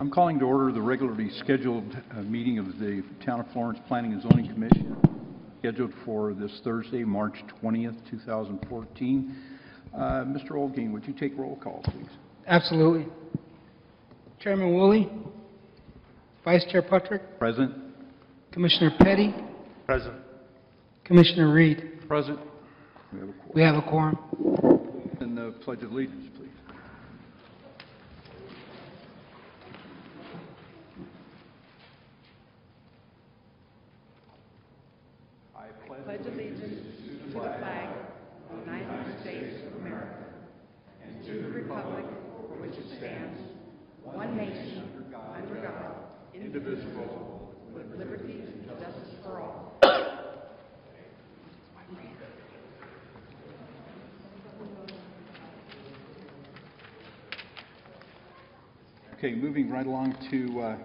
I'm calling to order the regularly scheduled meeting of the Town of Florence Planning and Zoning Commission, scheduled for this Thursday, March 20th, 2014. Mr. Olguin, would you take roll call, please? Absolutely. Chairman Woolley. Vice Chair Patrick. Present. Commissioner Petty. Present. Commissioner Reed. Present. We have a quorum. And the Pledge of Allegiance, please. Pledge allegiance to the flag of the United States of America and to the republic for which it stands, one nation, under God, indivisible, with liberty and justice for all. Okay, moving right along to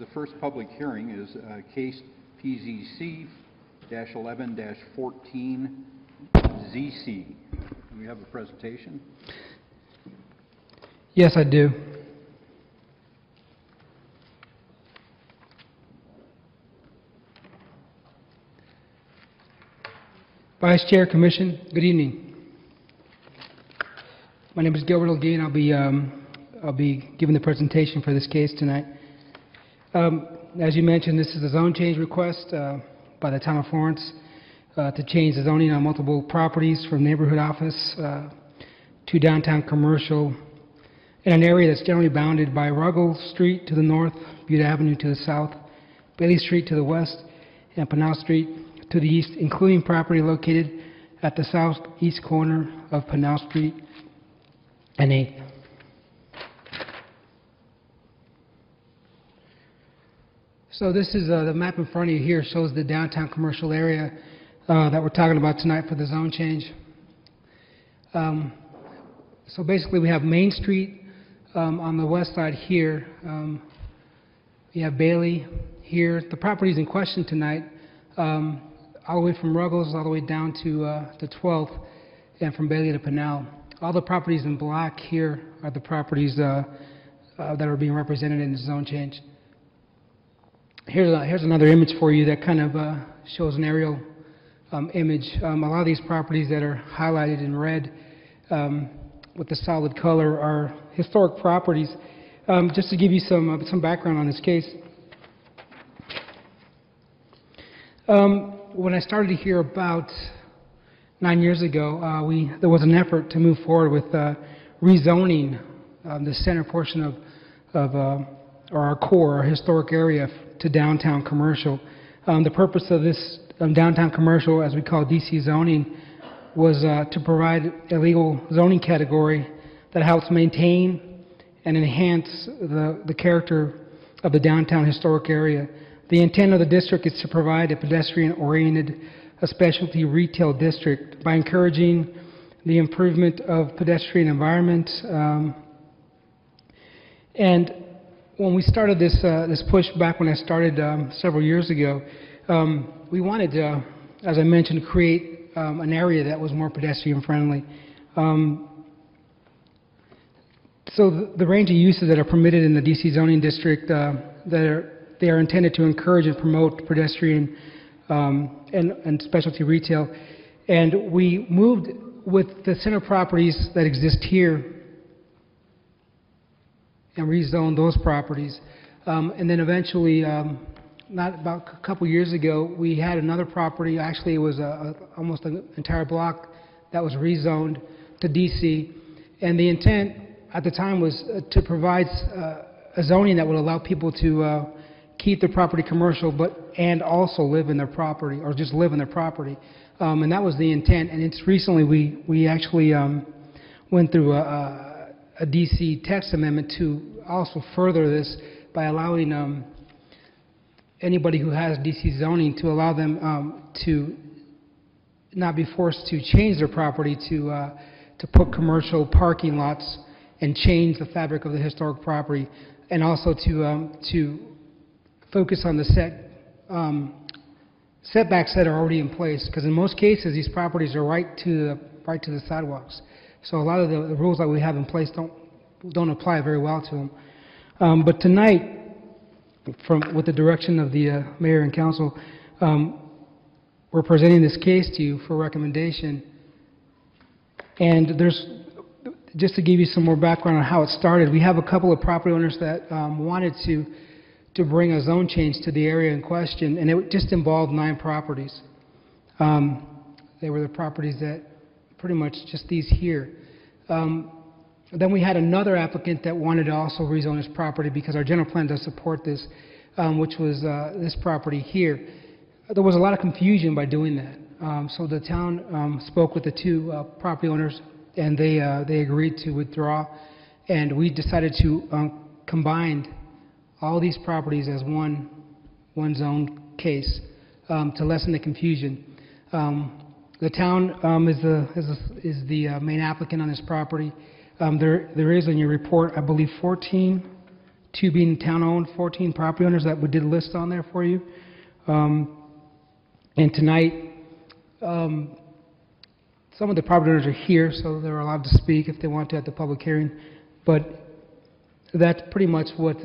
the first public hearing is case PZC 11-14 ZC. Do we have a presentation? Yes, I do. Vice Chair, Commission, good evening. My name is Gilbert Olguin. I'll be giving the presentation for this case tonight. As you mentioned, this is a zone change request by the Town of Florence to change the zoning on multiple properties from neighborhood office to downtown commercial in an area that's generally bounded by Ruggles Street to the north, Butte Avenue to the south, Bailey Street to the west, and Pinal Street to the east, including property located at the southeast corner of Pinal Street and 8th. So this is the map in front of you here shows the downtown commercial area that we're talking about tonight for the zone change. So basically we have Main Street on the west side here. We have Bailey here. The properties in question tonight, all the way from Ruggles all the way down to 12th, and from Bailey to Pinal. All the properties in black here are the properties that are being represented in the zone change. Here's another image for you that kind of shows an aerial image. A lot of these properties that are highlighted in red with the solid color are historic properties. Just to give you some background on this case. When I started here about 9 years ago, there was an effort to move forward with rezoning the center portion of our core, our historic area, to downtown commercial. The purpose of this downtown commercial, as we call DC zoning, was to provide a legal zoning category that helps maintain and enhance the character of the downtown historic area. The intent of the district is to provide a pedestrian-oriented, a specialty retail district by encouraging the improvement of pedestrian environment. And when we started this push back when I started several years ago, we wanted to, as I mentioned, create an area that was more pedestrian friendly. So the range of uses that are permitted in the DC zoning district, they are intended to encourage and promote pedestrian and specialty retail. And we moved with the center properties that exist here and rezone those properties. And then eventually, about a couple years ago, we had another property. Actually, it was almost an entire block that was rezoned to DC. And the intent at the time was to provide a zoning that would allow people to keep their property commercial, and also live in their property, or just live in their property. And that was the intent. And it's recently we actually went through a DC text amendment to also further this by allowing anybody who has DC zoning to allow them to not be forced to change their property to put commercial parking lots and change the fabric of the historic property, and also to focus on the setbacks that are already in place, because in most cases these properties are right to the sidewalks. So a lot of the rules that we have in place don't apply very well to them. But tonight, with the direction of the mayor and council, we're presenting this case to you for recommendation. And just to give you some more background on how it started, we have a couple of property owners that wanted to bring a zone change to the area in question, and it just involved 9 properties. They were the properties that pretty much just these here. Then we had another applicant that wanted to also rezone his property because our general plan does support this, which was this property here. There was a lot of confusion by doing that. So the town spoke with the 2 property owners, and they agreed to withdraw, and we decided to combine all these properties as one zone case to lessen the confusion. The town is the main applicant on this property. There is in your report, I believe, 14, 2 being town-owned, 14 property owners that we did list on there for you. And tonight, some of the property owners are here, so they're allowed to speak if they want to at the public hearing. But that's pretty much what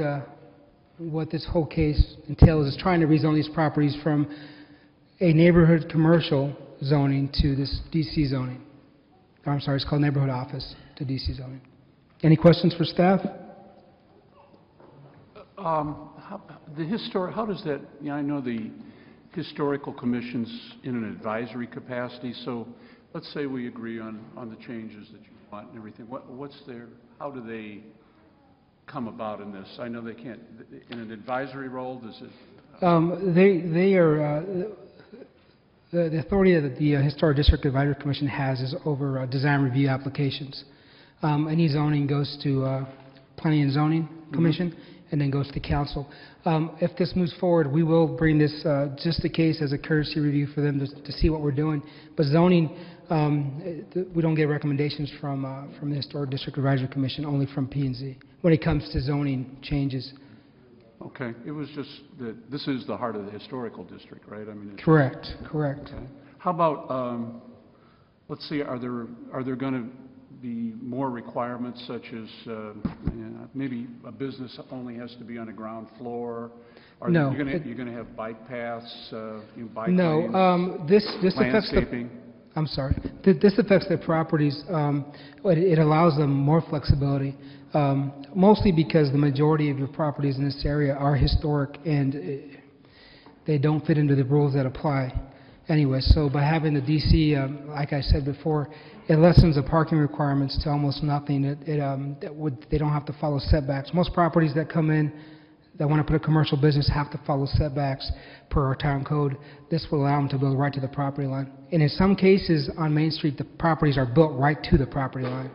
this whole case entails, is trying to rezone these properties from a neighborhood commercial zoning to this DC zoning. I'm sorry, it's called neighborhood office to DC zoning. Any questions for staff? How does that, I know the historical commission's in an advisory capacity, so let's say we agree on the changes that you want and everything. How do they come about in this? I know they can't, in an advisory role, does it? They are, the authority that the Historic District Advisory Commission has is over design review applications. Any zoning goes to Planning and Zoning Commission, and then goes to council. If this moves forward, we will bring this just a case as a courtesy review for them to see what we're doing. But zoning, we don't get recommendations from the Historic District Advisory Commission, only from P&Z when it comes to zoning changes. Okay, it was just that this is the heart of the historical district, right? I mean, correct. Okay. How about, let's see, are there going to be more requirements such as maybe a business only has to be on the ground floor? No. You're going to have bike paths, bike no, lanes, this affects landscaping? I'm sorry. This affects their properties. It allows them more flexibility, mostly because the majority of your properties in this area are historic and they don't fit into the rules that apply. Anyway, so by having the DC, like I said before, it lessens the parking requirements to almost nothing. They don't have to follow setbacks. Most properties that come in that want to put a commercial business have to follow setbacks per our town code. This will allow them to build right to the property line. And in some cases on Main Street, the properties are built right to the property line.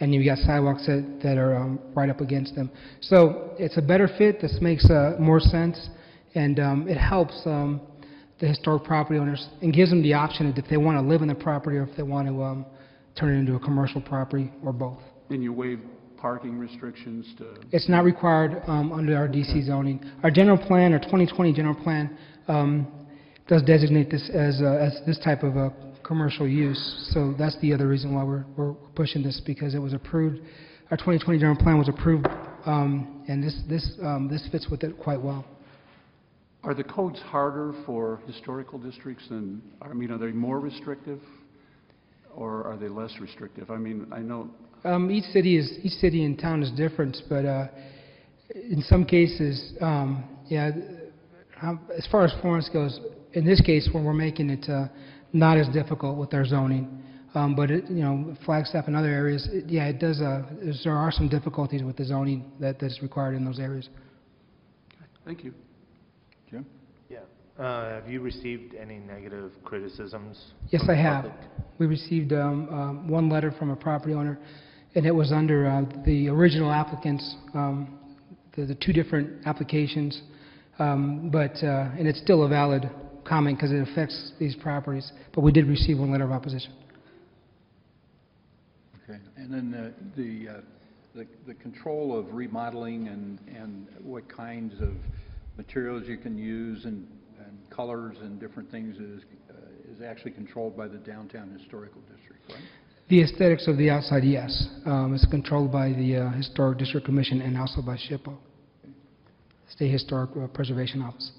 And you've got sidewalks that are right up against them. So it's a better fit. This makes more sense. And it helps the historic property owners and gives them the option if they want to live in the property or if they want to turn it into a commercial property or both. And you waive parking restrictions to... It's not required under our DC zoning. Our general plan, our 2020 general plan, does designate this as this type of a commercial use. So that's the other reason why we're pushing this, because it was approved. Our 2020 general plan was approved, and this fits with it quite well. Are the codes harder for historical districts than, are they more restrictive or are they less restrictive? I mean, I know... Each city and town is different, but in some cases, as far as Florence goes, in this case, when we're making it not as difficult with our zoning, but Flagstaff and other areas, it does. There are some difficulties with the zoning that's required in those areas. Thank you. Jim? Yeah. Have you received any negative criticisms? Yes, from I the have. public? We received one letter from a property owner, and it was under the original applicants, the 2 different applications, and it's still a valid comment because it affects these properties. But we did receive one letter of opposition. Okay, and then the control of remodeling and what kinds of materials you can use and colors and different things is actually controlled by the Downtown Historical District, right? The aesthetics of the outside, yes. It's controlled by the Historic District Commission and also by SHPO. State Historic Preservation Office.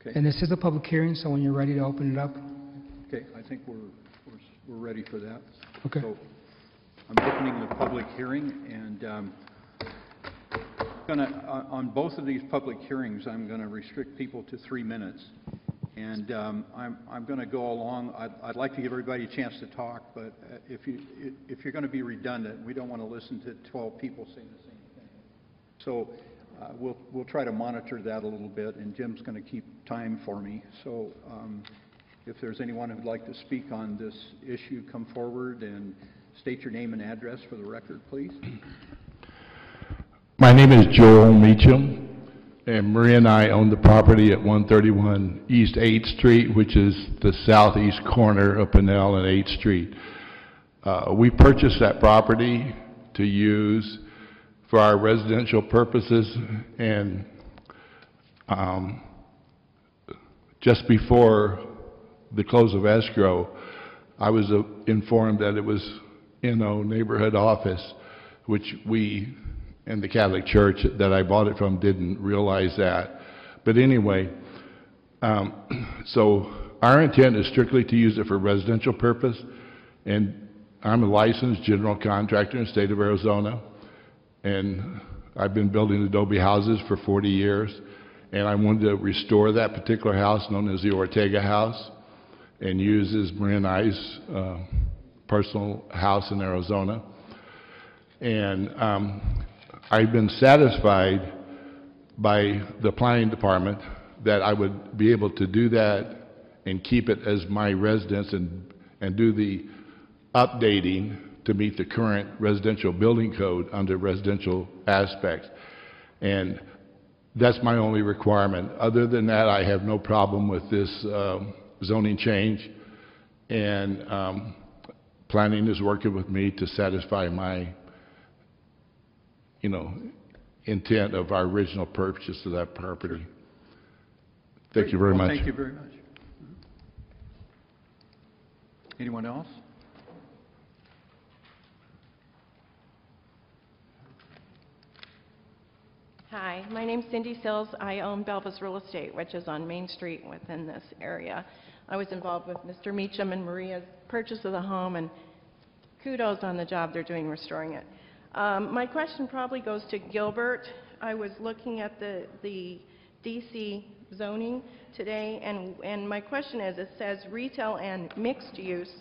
Okay. And this is a public hearing, so when you're ready to open it up. Okay, I think we're ready for that. Okay. So I'm opening the public hearing, and on both of these public hearings, I'm going to restrict people to 3 minutes. And I'm going to go along. I'd like to give everybody a chance to talk, but if you're going to be redundant, we don't want to listen to 12 people saying the same thing. So we'll try to monitor that a little bit, and Jim's going to keep time for me. So if there's anyone who'd like to speak on this issue, come forward and state your name and address for the record, please. My name is Joel Meacham, and Maria and I own the property at 131 East 8th Street, which is the southeast corner of Pinnell and 8th Street. We purchased that property to use for our residential purposes, and just before the close of escrow, I was informed that it was NO Neighborhood Office, which we and the Catholic Church that I bought it from didn't realize that. But anyway, so our intent is strictly to use it for residential purpose, and I'm a licensed general contractor in the state of Arizona, and I've been building adobe houses for 40 years, and I wanted to restore that particular house known as the Ortega House, and use as Maria and I's personal house in Arizona. And I've been satisfied by the planning department that I would be able to do that and keep it as my residence and do the updating to meet the current residential building code under residential aspects. And that's my only requirement. Other than that, I have no problem with this zoning change, and planning is working with me to satisfy my intent of our original purchase of that property. Thank you very much. Thank you very much. Anyone else? Hi, my name's Cindy Sills. I own Belvis Real Estate, which is on Main Street within this area. I was involved with Mr. Meacham and Maria's purchase of the home, and kudos on the job they're doing restoring it. My question probably goes to Gilbert. I was looking at the DC zoning today, and my question is, it says retail and mixed use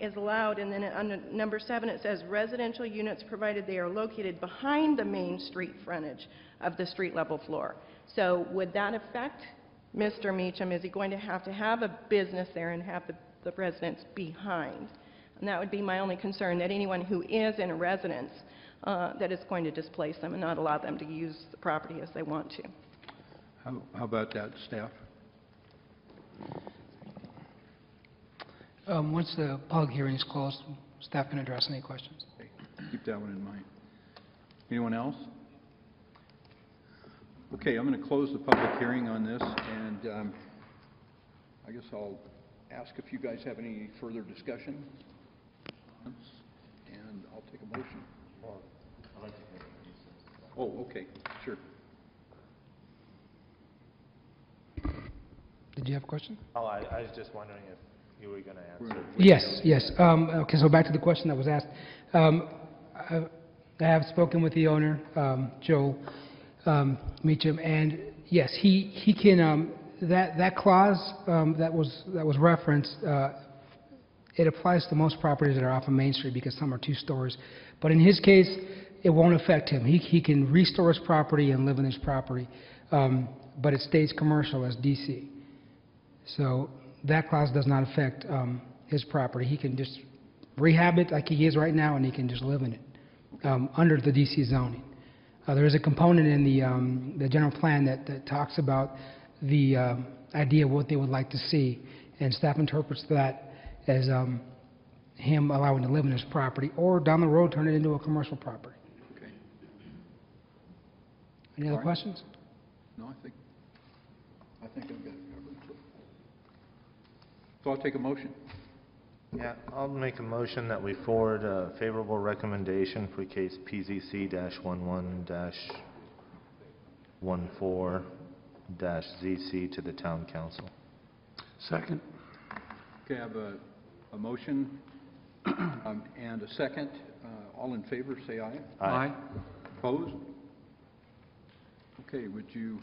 is allowed, and then under number 7 it says residential units provided they are located behind the main street frontage of the street level floor. So would that affect Mr. Meacham? Is he going to have a business there and have the residents behind? And that would be my only concern, that anyone who is in a residence, that it's going to displace them and not allow them to use the property as they want to. How about that, staff? Once the public hearing is closed, staff can address any questions. Okay. Keep that one in mind. Anyone else? Okay, I'm going to close the public hearing on this, and I guess I'll ask if you guys have any further discussion, and I'll take a motion. Oh, okay, sure. Did you have a question? Oh, I was just wondering if you were going to answer. Yes. Okay, so back to the question that was asked. I have spoken with the owner, Joe Meacham, and yes, he can. That clause that was referenced, it applies to most properties that are off of Main Street because some are 2 stories. But in his case, it won't affect him. He can restore his property and live in his property, but it stays commercial as DC. So that clause does not affect his property. He can just rehab it like he is right now, and he can just live in it under the DC zoning. There is a component in the general plan that talks about the idea of what they would like to see, and staff interprets that as him allowing to live in his property, or down the road turn it into a commercial property. Okay. Any other questions? No, I think I've got it covered. So I'll take a motion. Yeah, I'll make a motion that we forward a favorable recommendation for case PZC-11-14-ZC to the town council. Second. Okay, I have a motion and a second. All in favor, say aye. Aye. Opposed? Okay, would you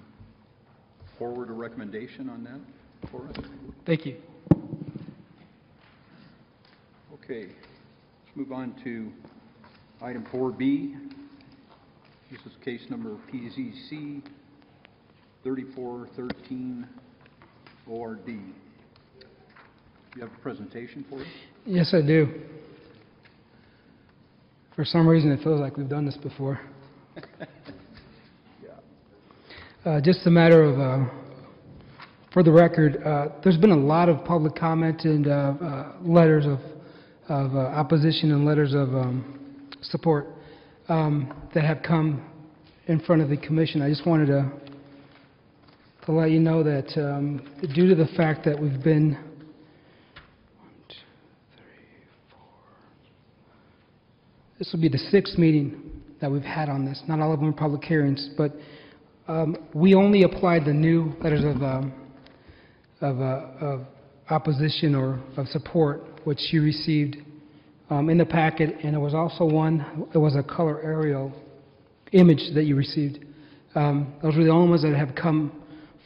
forward a recommendation on that for us? Thank you. Okay, let's move on to item 4B. This is case number PZC 3413 ORD. Do you have a presentation for us? Yes, I do. For some reason, it feels like we've done this before. Just a matter of, for the record, there's been a lot of public comment and letters of opposition and letters of support that have come in front of the commission. I just wanted to let you know that due to the fact that we've been this will be the 6th meeting that we've had on this. Not all of them are public hearings, but we only applied the new letters of opposition or of support, which you received in the packet, and it was also it was a color aerial image that you received. Those were the only ones that have come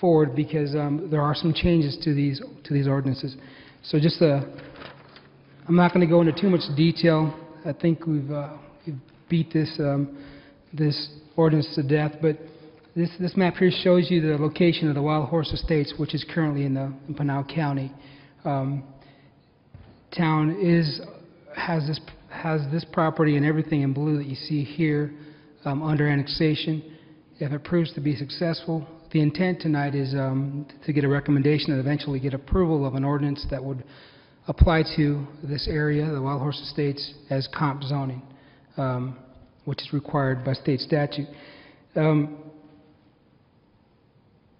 forward because there are some changes to these ordinances. So just I'm not going to go into too much detail. I think we've beat this ordinance to death, but this map here shows you the location of the Wild Horse Estates, which is currently in Pinal County. Town has this property and everything in blue that you see here under annexation. If it proves to be successful, the intent tonight is to get a recommendation and eventually get approval of an ordinance that would apply to this area, the Wild Horse Estates, as comp zoning, which is required by state statute.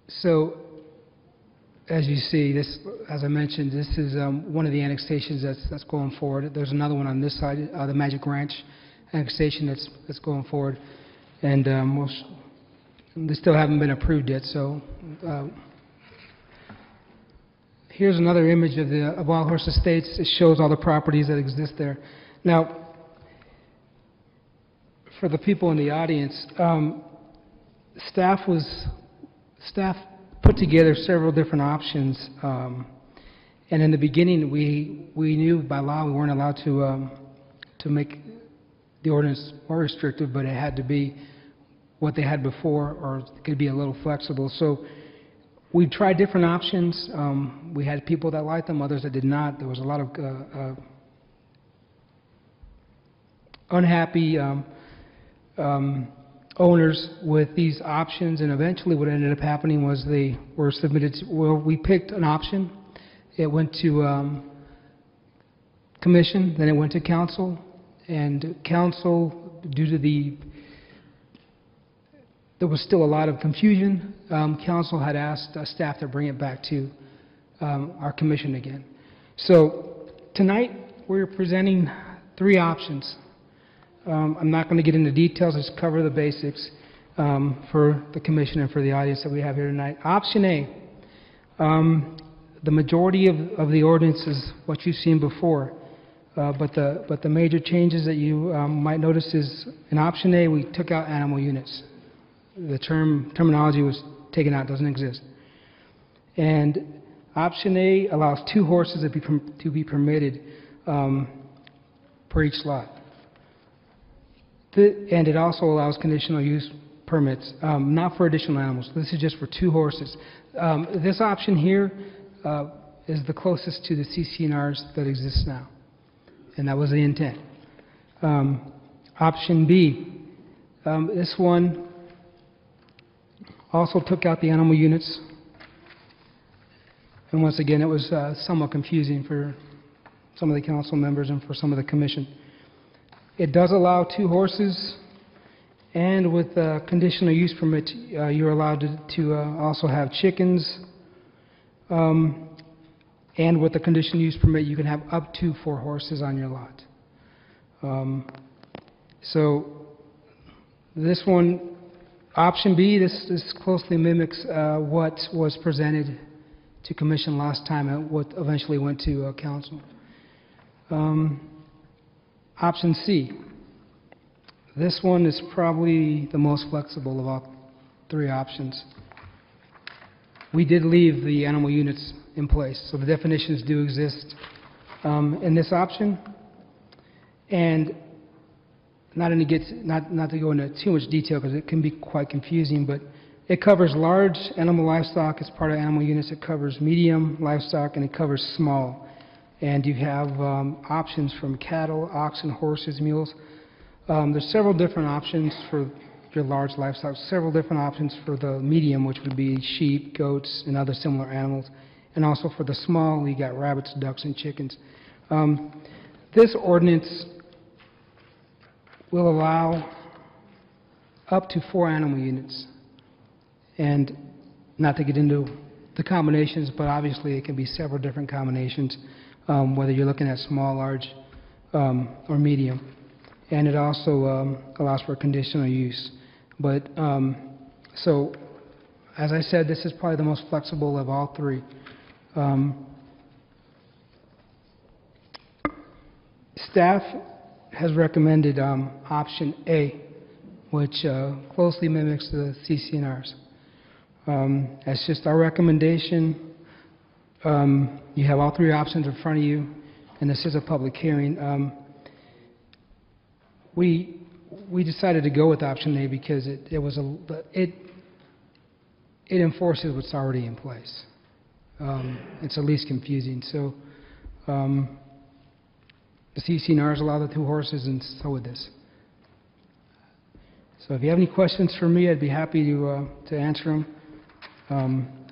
So, as you see, this, as I mentioned, this is one of the annexations that's going forward. There's another one on this side, the Magic Ranch annexation that's going forward, and they still haven't been approved yet. So, here's another image of the Wild Horse Estates. It shows all the properties that exist there. Now, for the people in the audience, staff put together several different options, and in the beginning, we knew by law we weren't allowed to make the ordinance more restrictive, but it had to be what they had before, or it could be a little flexible. So we tried different options. We had people that liked them, others that did not. There was a lot of unhappy owners with these options, and eventually what ended up happening was they were submitted to, well, we picked an option. It went to commission, then it went to council, and council, due to there was still a lot of confusion, council had asked staff to bring it back to our commission again. So tonight we're presenting 3 options. I'm not going to get into details, just cover the basics for the commission and for the audience that we have here tonight. Option A, the majority of the ordinance is what you've seen before, but the major changes that you might notice is in option A, we took out animal units. The terminology was taken out, doesn't exist. And option A allows 2 horses to be permitted per each lot. And it also allows conditional use permits, not for additional animals. This is just for 2 horses. This option here is the closest to the CC&Rs that exists now, and that was the intent. Option B, this one also took out the animal units, and once again, it was somewhat confusing for some of the council members and for some of the commission. It does allow 2 horses, and with conditional use permit, you're allowed to also have chickens, And with the conditional use permit, you can have up to 4 horses on your lot. So this one, option B, this closely mimics what was presented to commission last time and what eventually went to council. Option C, this one is probably the most flexible of all 3 options. We did leave the animal units in place, so the definitions do exist in this option. And not to go into too much detail because it can be quite confusing, but it covers large animal livestock as part of animal units. It covers medium livestock, and it covers small. And you have options from cattle, oxen, horses, mules. There's several different options for your large livestock, several different options for the medium, which would be sheep, goats, and other similar animals. And also for the small, you got rabbits, ducks, and chickens. This ordinance will allow up to 4 animal units. And not to get into the combinations, but obviously it can be several different combinations, whether you're looking at small, large, or medium. And it also allows for conditional use. But, so, as I said, this is probably the most flexible of all 3. Staff has recommended option A, which closely mimics the CCNRs. That's just our recommendation. You have all 3 options in front of you, and this is a public hearing. We decided to go with option A because it enforces what's already in place. It's the least confusing. So the CCNRs allow the 2 horses, and so would this. So if you have any questions for me, I'd be happy to answer them.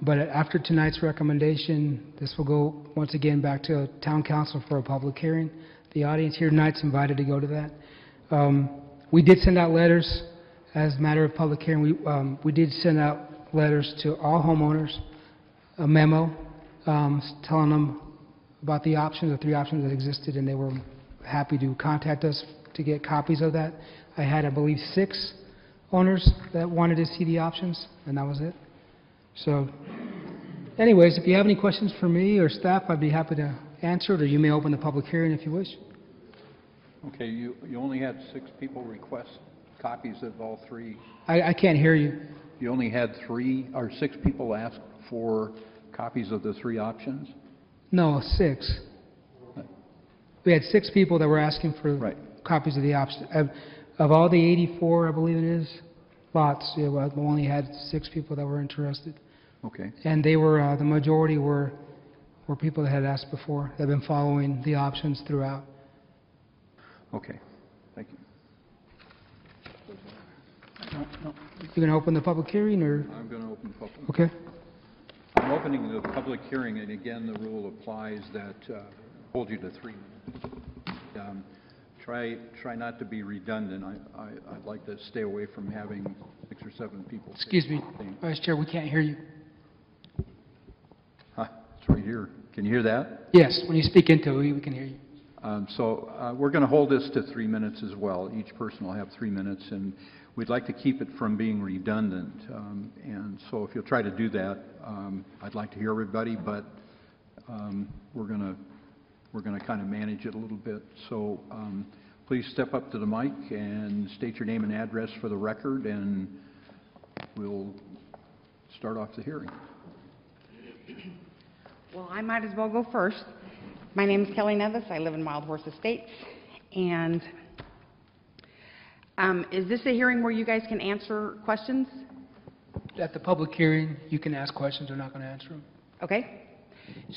But after tonight's recommendation, this will go once again back to Town Council for a public hearing. The audience here tonight's invited to go to that. We did send out letters as a matter of public hearing. We did send out letters to all homeowners, a memo telling them about the options, the 3 options that existed, and they were happy to contact us to get copies of that. I had, I believe, 6 owners that wanted to see the options, and that was it. So, anyways, if you have any questions for me or staff, I'd be happy to answer it, or you may open the public hearing if you wish. Okay, you only had 6 people request copies of all 3. I can't hear you. You only had 3 or 6 people ask for copies of the 3 options? No, 6. We had 6 people that were asking for Right. copies of the options. Of all the 84, I believe it is, lots, yeah, well, we only had 6 people that were interested. Okay. And they were, the majority were people that had asked before, that have been following the options throughout. Okay. Thank you. You going to open the public hearing, or? I'm going to open the public. Okay. I'm opening the public hearing, and again, the rule applies that hold you to 3 minutes. Try not to be redundant. I'd like to stay away from having 6 or 7 people. Excuse me, Vice Chair, we can't hear you. It's right here. Can you hear that? Yes, when you speak into it, we can hear you. We're going to hold this to 3 minutes as well. Each person will have 3 minutes, and we'd like to keep it from being redundant. And so if you'll try to do that, I'd like to hear everybody, but we're going to kind of manage it a little bit. So please step up to the mic and state your name and address for the record, and we'll start off the hearing. Well, I might as well go first. My name is Kelly Nevis. I live in Wild Horse Estates. And is this a hearing where you guys can answer questions? At the public hearing, you can ask questions. They're not going to answer them. Okay.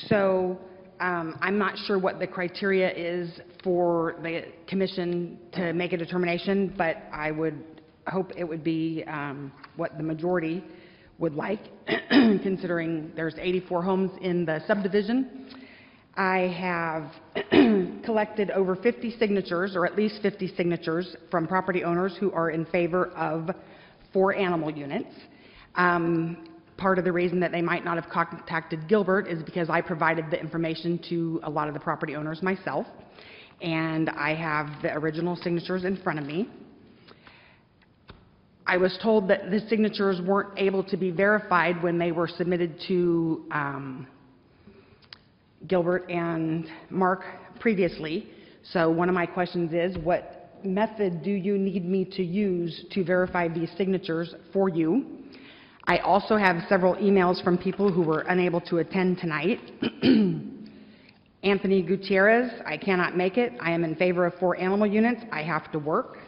So I'm not sure what the criteria is for the commission to make a determination, but I would hope it would be what the majority would like, considering there's 84 homes in the subdivision. I have collected over 50 signatures, or at least 50 signatures, from property owners who are in favor of 4 animal units. part of the reason that they might not have contacted Gilbert is because I provided the information to a lot of the property owners myself, and I have the original signatures in front of me. I was told that the signatures weren't able to be verified when they were submitted to Gilbert and Mark previously. So one of my questions is, what method do you need me to use to verify these signatures for you? I also have several emails from people who were unable to attend tonight. Anthony Gutierrez, I cannot make it. I am in favor of 4 animal units. I have to work.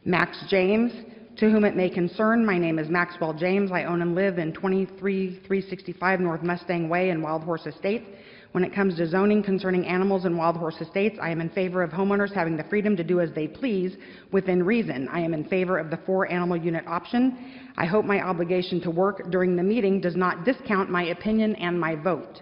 Max James, to whom it may concern, my name is Maxwell James. I own and live in 23365 North Mustang Way in Wild Horse Estates. When it comes to zoning concerning animals in Wild Horse Estates, I am in favor of homeowners having the freedom to do as they please within reason. I am in favor of the 4 animal unit option. I hope my obligation to work during the meeting does not discount my opinion and my vote.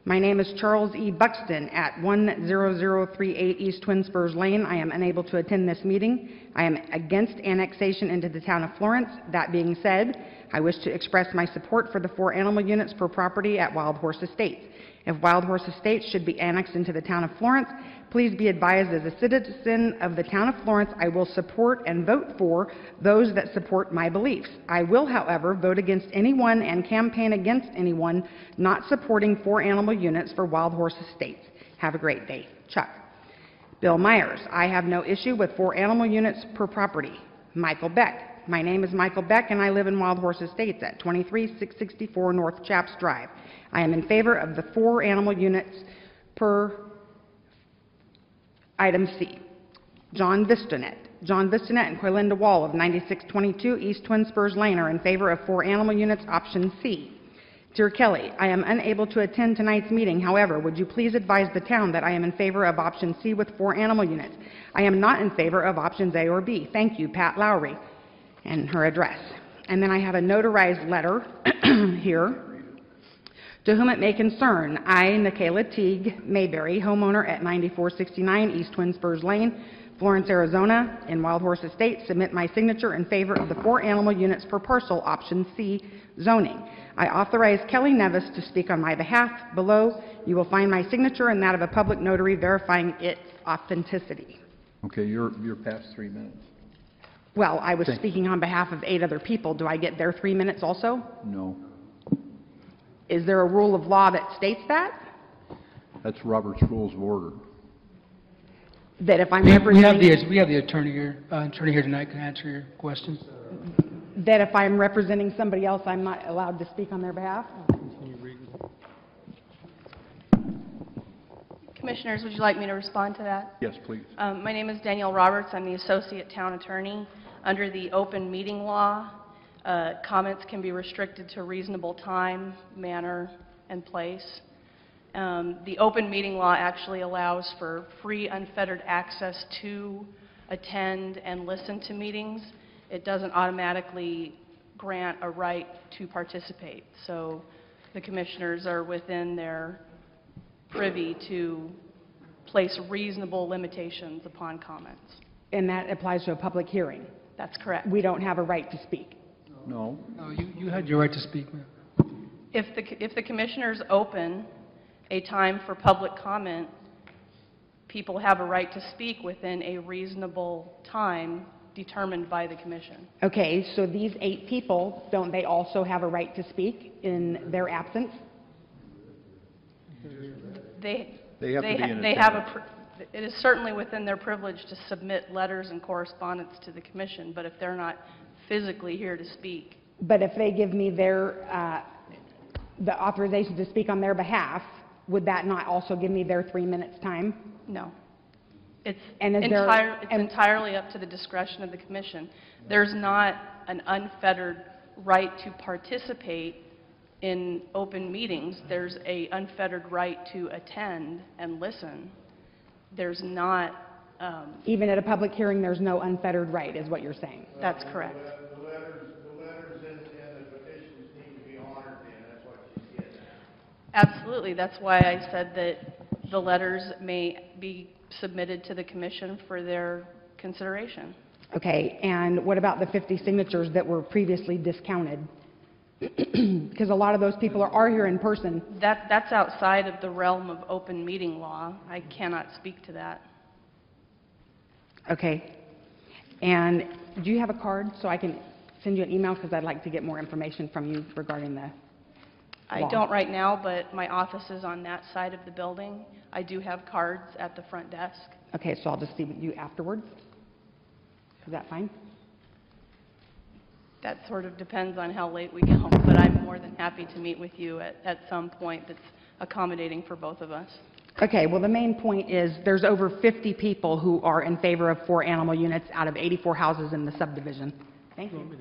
My name is Charles E. Buxton at 10038 East Twin Spurs Lane. I am unable to attend this meeting. I am against annexation into the town of Florence. That being said, I wish to express my support for the 4 animal units per property at Wild Horse Estates. If Wild Horse Estates should be annexed into the town of Florence, please be advised as a citizen of the town of Florence, I will support and vote for those that support my beliefs. I will, however, vote against anyone and campaign against anyone not supporting 4 animal units for Wild Horse Estates. Have a great day. Chuck. Bill Myers. I have no issue with 4 animal units per property. Michael Beck. My name is Michael Beck, and I live in Wild Horse Estates at 23664 North Chaps Drive. I am in favor of the 4 animal units per item C. John Vistanet. John Vistanet and Quilinda Wall of 9622 East Twin Spurs Lane are in favor of 4 animal units, option C. Dear Kelly, I am unable to attend tonight's meeting. However, would you please advise the town that I am in favor of option C with 4 animal units? I am not in favor of options A or B. Thank you, Pat Lowry, and her address. And then I have a notarized letter here. To whom it may concern, I, Nikayla Teague Mayberry, homeowner at 9469 East Twin Spurs Lane, Florence, Arizona, in Wild Horse Estates, submit my signature in favor of the 4 animal units per parcel, option C, zoning. I authorize Kelly Nevis to speak on my behalf. Below, you will find my signature and that of a public notary verifying its authenticity. Okay, you're past 3 minutes. Well, I was speaking on behalf of 8 other people. Do I get their 3 minutes also? No. Is there a rule of law that states that? That's Robert's Rules of Order. That if I'm We representing... have the attorney here tonight can answer your question. That if I'm representing somebody else, I'm not allowed to speak on their behalf? Commissioners, would you like me to respond to that? Yes, please. My name is Danielle Roberts. I'm the Associate Town Attorney. Under the open meeting law, comments can be restricted to reasonable time, manner, and place. The open meeting law actually allows for free, unfettered access to attend and listen to meetings. It doesn't automatically grant a right to participate. So the commissioners are within their privy to place reasonable limitations upon comments. And that applies to a public hearing. That's correct. We don't have a right to speak. No. No, you had your right to speak, ma'am. If the commissioners open a time for public comment, people have a right to speak within a reasonable time determined by the commission. Okay, so these 8 people, don't they also have a right to speak in their absence? They They have to be in they have attendance. it is certainly within their privilege to submit letters and correspondence to the commission, but if they're not physically here to speak. But if they give me their, the authorization to speak on their behalf, would that not also give me their 3 minutes time? No. It's And is there- entirely up to the discretion of the commission. There's not an unfettered right to participate in open meetings. There's a unfettered right to attend and listen. There's not, Even at a public hearing, there's no unfettered right, is what you're saying? that's correct. The letters and the petitions need to be honored, and that's what she's getting at. Absolutely. That's why I said that the letters may be submitted to the commission for their consideration. Okay, and what about the 50 signatures that were previously discounted? Because a lot of those people are here in person. That's outside of the realm of open meeting law. I cannot speak to that. Okay. And do you have a card so I can send you an email? Because I'd like to get more information from you regarding the I law. don't right now, but my office is on that side of the building. I do have cards at the front desk. Okay, so I'll just see you afterwards. Is that fine? That sort of depends on how late we go, but I'm more than happy to meet with you at some point that's accommodating for both of us. Okay, well, the main point is there's over 50 people who are in favor of 4 animal units out of 84 houses in the subdivision. Thank you.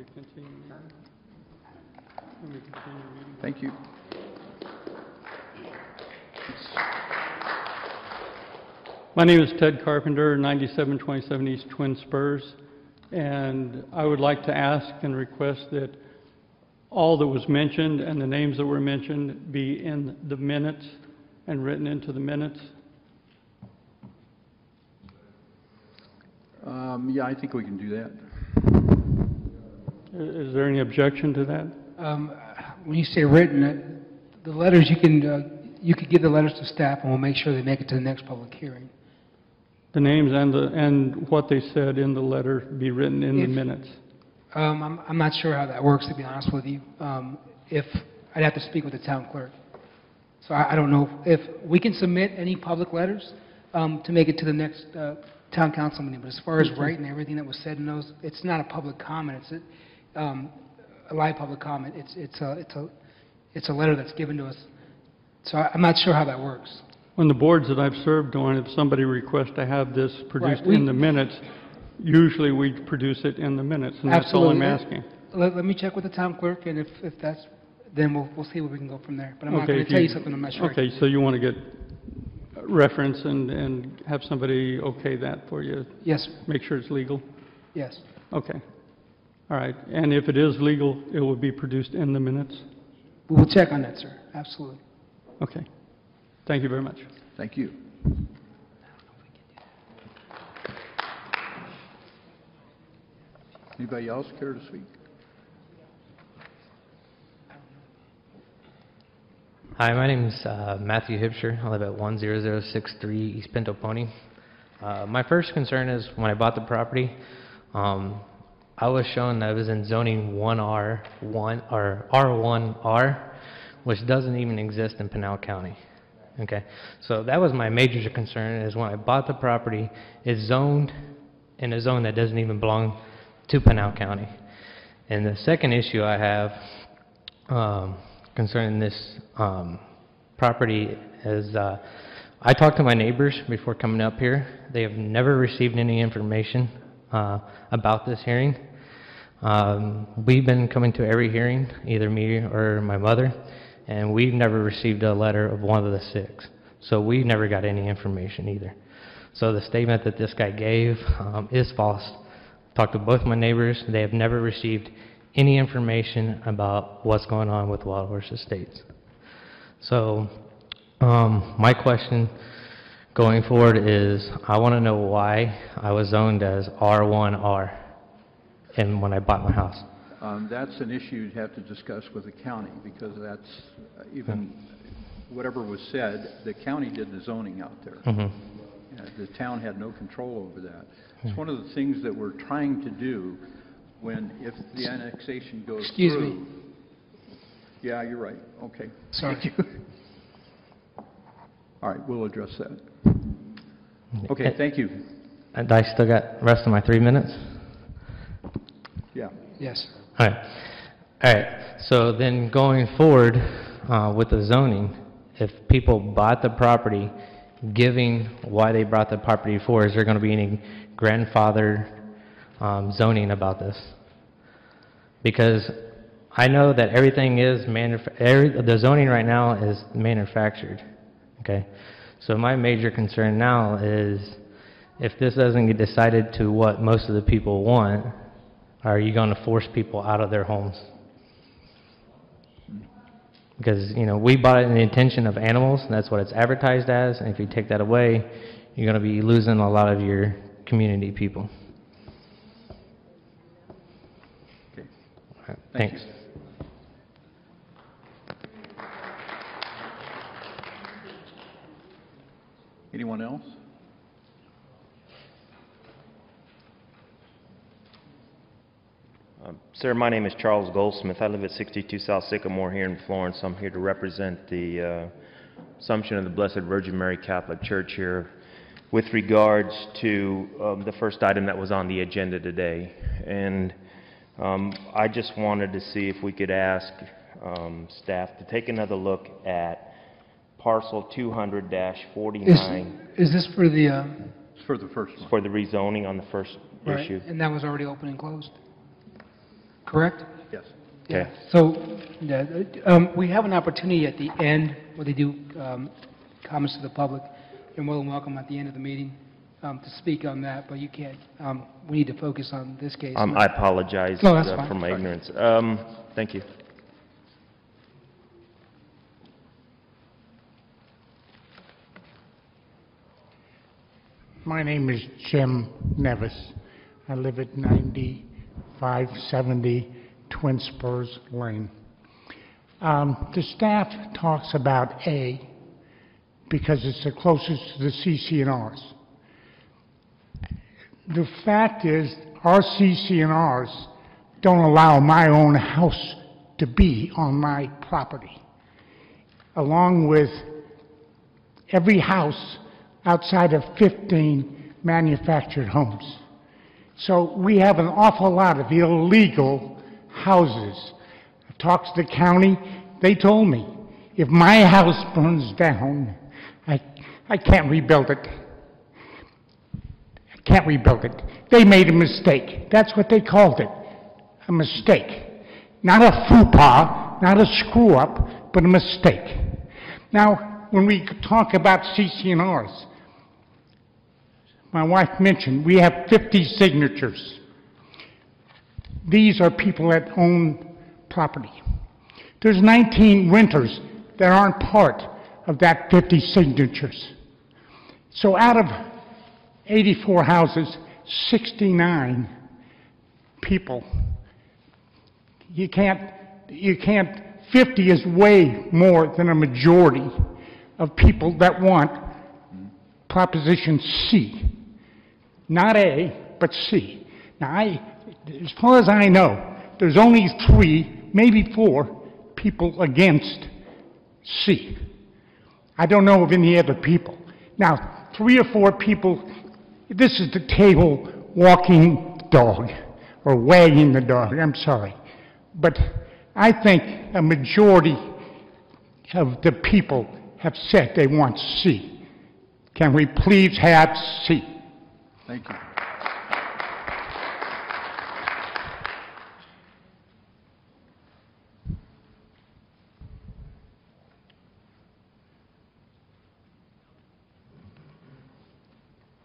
Thank you. My name is Ted Carpenter, 9727 East Twin Spurs, and I would like to ask and request that all that was mentioned and the names that were mentioned be in the minutes and written into the minutes. Yeah, I think we can do that. Is there any objection to that? When you say written, the letters, you could give the letters to staff, and we'll make sure they make it to the next public hearing. The names and what they said in the letter be written in the minutes. I'm not sure how that works, to be honest with you. If I'd have to speak with the town clerk. So I don't know if we can submit any public letters to make it to the next town council meeting. But as far as writing everything that was said in those, it's not a public comment. It's a live public comment. It's a letter that's given to us. So I'm not sure how that works. On the boards that I've served on, if somebody requests to have this produced Right, in the minutes, usually we produce it in the minutes, and that's all I'm asking. Let me check with the town clerk, and if that's, then we'll see where we can go from there. But I'm not Okay, going if to tell you something I'm not sure. Okay, so you want to get reference and have somebody okay that for you? Yes, sir. Make sure it's legal? Yes. Okay. All right. And if it is legal, it will be produced in the minutes? We'll check on that, sir. Absolutely. Okay. Thank you very much. Thank you. Anybody else care to speak? Hi, my name is Matthew Hipsher. I live at 10063 East Pinto Pony. My first concern is when I bought the property, I was shown that it was in zoning 1R, or R1R, which doesn't even exist in Pinal County. Okay, so that was my major concern, is when I bought the property, it's zoned in a zone that doesn't even belong to Pinal County. And the second issue I have concerning this property is I talked to my neighbors before coming up here. They have never received any information about this hearing. We've been coming to every hearing, either me or my mother, and we've never received a letter of one of the 6. So we never got any information either. So the statement that this guy gave is false. Talked to both my neighbors. They have never received any information about what's going on with Wild Horse Estates. So my question going forward is, I want to know why I was zoned as R1R and when I bought my house. That's an issue you'd have to discuss with the county, because that's even whatever was said, the county did the zoning out there. The town had no control over that. It's one of the things that we're trying to do if the annexation goes through. Excuse me. Yeah, you're right. Okay. Sorry. Thank you. All right, we'll address that. Okay, thank you. And I still got the rest of my 3 minutes? Yeah. Yes. All right. All right. So then going forward with the zoning, if people bought the property, giving why they bought the property for, is there going to be any grandfather zoning about this? Because I know that everything is the zoning right now is manufactured. Okay. So my major concern now is, if this doesn't get decided to what most of the people want, are you going to force people out of their homes? Because, you know, we bought it in the intention of animals, and that's what it's advertised as, and if you take that away, you're going to be losing a lot of your community people. Okay. All right, Thank thanks. you. Anyone else? Sir, my name is Charles Goldsmith. I live at 62 South Sycamore here in Florence. I'm here to represent the Assumption of the Blessed Virgin Mary Catholic Church here with regards to the first item that was on the agenda today. And I just wanted to see if we could ask staff to take another look at parcel 200-49. Is this for the, It's for the first one. for the rezoning on the first right, issue. and that was already open and closed? Correct? Yes. Okay. So, we have an opportunity at the end where they do comments to the public. You're more than welcome at the end of the meeting to speak on that, but you can't, we need to focus on this case. I apologize No, that's fine. for my ignorance. Thank you. My name is Jim Nevis. I live at 9570 Twin Spurs Lane. The staff talks about A because it's the closest to the CC&Rs. The fact is, our CC&Rs don't allow my own house to be on my property, along with every house outside of 15 manufactured homes. So we have an awful lot of illegal houses. I've talked to the county. They told me, if my house burns down, I can't rebuild it. I can't rebuild it. They made a mistake. That's what they called it, a mistake. Not a faux pas, not a screw-up, but a mistake. Now, when we talk about CC&Rs, my wife mentioned we have 50 signatures. These are people that own property. There's 19 renters that aren't part of that 50 signatures. So out of 84 houses, 69 people. You can't, 50 is way more than a majority of people that want Proposition C. Not A, but C. Now, as far as I know, there's only 3, maybe 4 people against C. I don't know of any other people. Now, 3 or 4 people, this is the table walking dog, or wagging the dog, I'm sorry. But I think a majority of the people have said they want C. Can we please have C? Thank you.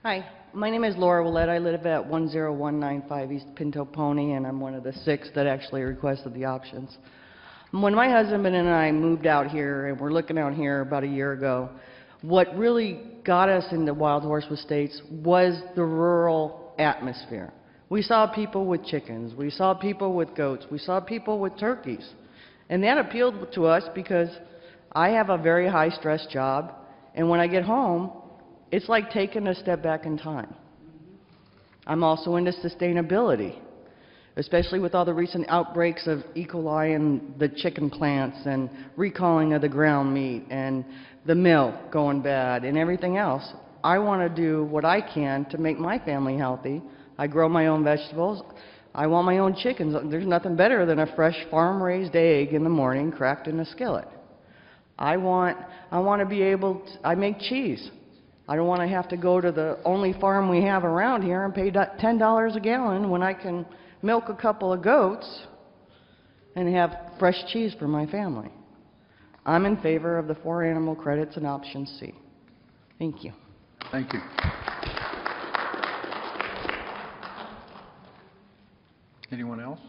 Hi, my name is Laura Willett. I live at 10195 East Pinto Pony, and I'm one of the 6 that actually requested the options. When my husband and I moved out here, and we're looking out here about a year ago, what really got us into Wild Horse Estates was the rural atmosphere. We saw people with chickens, we saw people with goats, we saw people with turkeys. And that appealed to us because I have a very high-stress job, and when I get home, it's like taking a step back in time. I'm also into sustainability, especially with all the recent outbreaks of E. coli in the chicken plants and recalling of the ground meat and the milk going bad and everything else. I want to do what I can to make my family healthy. I grow my own vegetables. I want my own chickens. There's nothing better than a fresh farm-raised egg in the morning cracked in a skillet. I want to be able to, I make cheese. I don't want to have to go to the only farm we have around here and pay $10 a gallon when I can milk a couple of goats and have fresh cheese for my family. I'm in favor of the 4 animal credits and option C. Thank you. Thank you. Anyone else?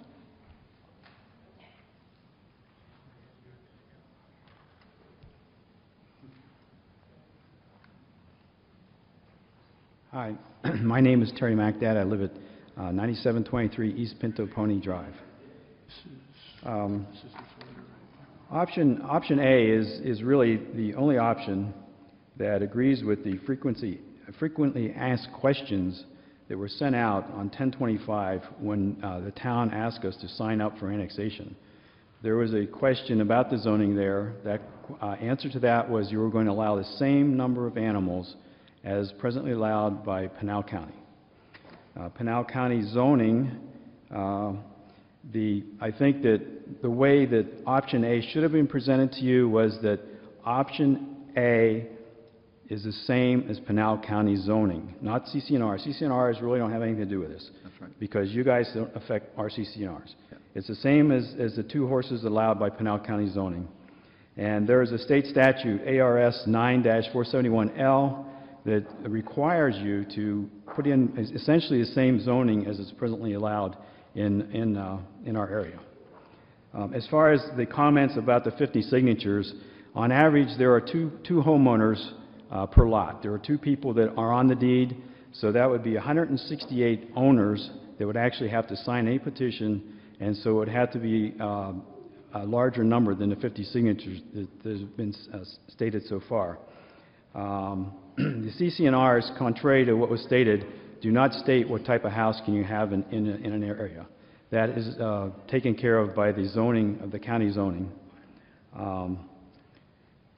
Hi, my name is Terry MacDad. I live at 9723 East Pinto Pony Drive. Option A is really the only option that agrees with the frequently asked questions that were sent out on 10/25 when the town asked us to sign up for annexation. There was a question about the zoning there. That answer to that was you were going to allow the same number of animals as presently allowed by Pinal County. Pinal County zoning, I think that the way that option A should have been presented to you was that option A is the same as Pinal County zoning, not CCNR. CCNRs really don't have anything to do with this. That's right. Because you guys don't affect our CCNRs. Yeah. It's the same as the 2 horses allowed by Pinal County zoning. And there is a state statute, ARS 9-471L, that requires you to put in essentially the same zoning as is presently allowed in our area. As far as the comments about the 50 signatures, on average there are two homeowners per lot. There are 2 people that are on the deed, so that would be 168 owners that would actually have to sign a petition, and so it would have to be a larger number than the 50 signatures that has been stated so far. The CCNRs, contrary to what was stated, do not state what type of house can you have in an area. That is taken care of by the zoning of the county zoning.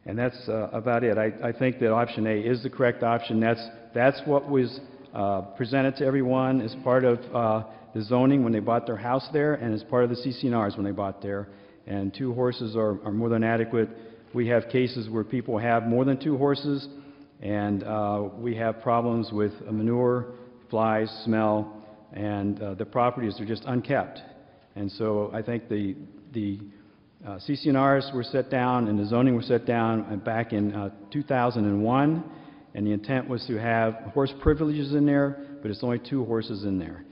And that's about it. I think that option A is the correct option. That's what was presented to everyone as part of the zoning when they bought their house there, and as part of the CCNRs when they bought there. And 2 horses are more than adequate. We have cases where people have more than 2 horses, and we have problems with manure, flies, smell, and the properties are just unkept. And so I think the CCNRs were set down and the zoning was set down back in 2001, and the intent was to have horse privileges in there, but it's only 2 horses in there.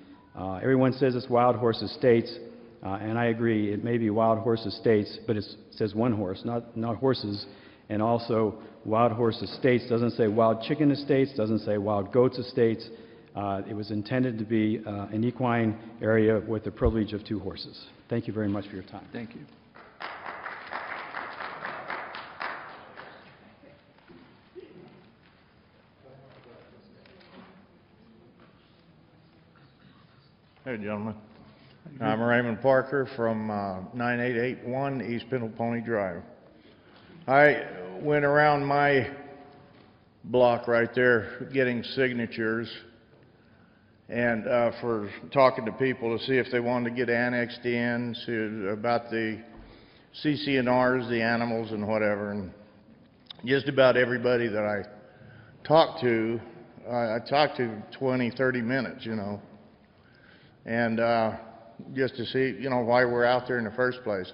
Everyone says it's Wild Horse Estates, and I agree, it may be Wild Horse Estates, but it says 1 horse, not horses. And also, Wild Horse Estates doesn't say Wild Chicken Estates, doesn't say Wild Goats Estates. It was intended to be an equine area with the privilege of 2 horses. Thank you very much for your time. Thank you. Hey, gentlemen. I'm Raymond Parker from 9881 East Pinto Pony Drive. I went around my block right there getting signatures and for talking to people to see if they wanted to get annexed in, about the CCNRs, the animals and whatever. And just about everybody that I talked to, I talked to 20, 30 minutes, you know. And just to see, you know, why we're out there in the first place.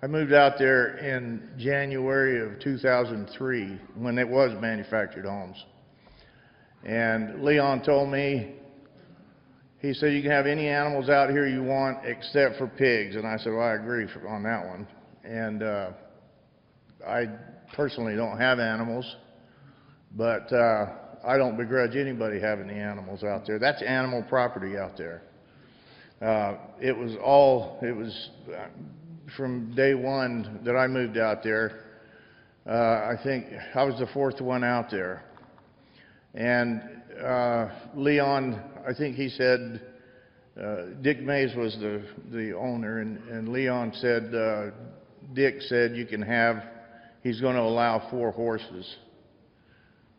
I moved out there in January of 2003 when it was manufactured homes. And Leon told me, he said, you can have any animals out here you want except for pigs. And I said, well, I agree on that one. And I personally don't have animals, but I don't begrudge anybody having the animals out there. That's animal property out there. It was from day one that I moved out there. I think I was the 4th one out there. And Leon, I think he said, Dick Mays was the owner, and Leon said, Dick said you can have, he's going to allow 4 horses,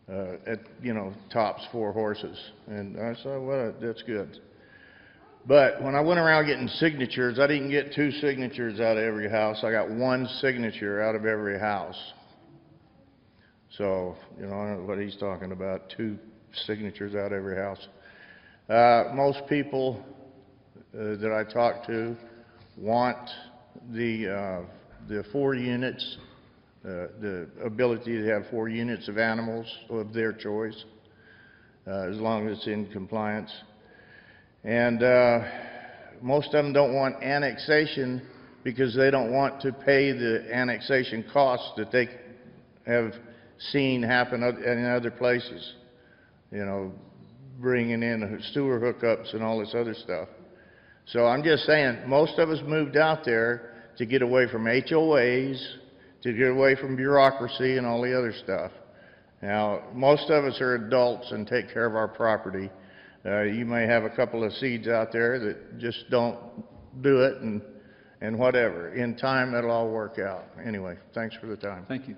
at, you know, tops 4 horses. And I said, well, that's good. But when I went around getting signatures, I didn't get 2 signatures out of every house. I got 1 signature out of every house. So, you know, I don't know what he's talking about, 2 signatures out of every house. Most people that I talk to want the 4 units, the ability to have 4 units of animals of their choice, as long as it's in compliance. And most of them don't want annexation because they don't want to pay the annexation costs that they have seen happen in other places. You know, bringing in sewer hookups and all this other stuff. So I'm just saying, most of us moved out there to get away from HOAs, to get away from bureaucracy and all the other stuff. Now, most of us are adults and take care of our property. You may have a couple of seeds out there that just don't do it and whatever. In time, it'll all work out. Anyway, thanks for the time. Thank you.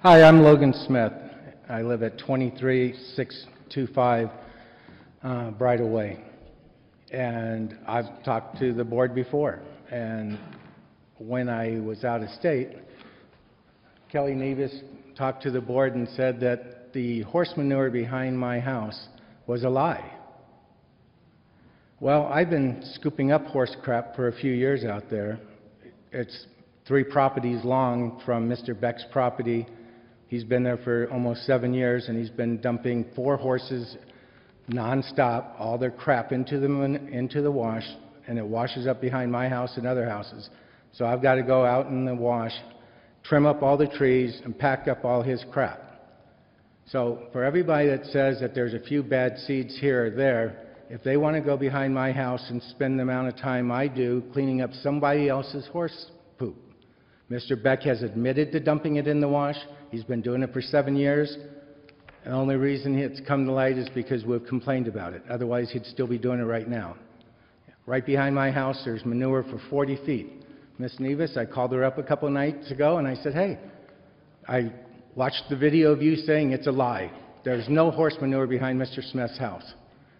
Hi, I'm Logan Smith. I live at 23625 Bridal Way. And I've talked to the board before. And when I was out of state, Kelly Nevis talked to the board and said that the horse manure behind my house was a lie. Well, I've been scooping up horse crap for a few years out there. It's 3 properties long from Mr. Beck's property. He's been there for almost 7 years, and he's been dumping 4 horses nonstop, all their crap into the wash, and it washes up behind my house and other houses. So I've got to go out in the wash, trim up all the trees, and pack up all his crap. So for everybody that says that there's a few bad seeds here or there, if they want to go behind my house and spend the amount of time I do cleaning up somebody else's horse poop. Mr. Beck has admitted to dumping it in the wash. He's been doing it for 7 years. The only reason it's come to light is because we've complained about it. Otherwise, he'd still be doing it right now. Right behind my house, there's manure for 40 feet. Miss Nevis, I called her up a couple of nights ago, and I said, hey, I watched the video of you saying it's a lie. There's no horse manure behind Mr. Smith's house.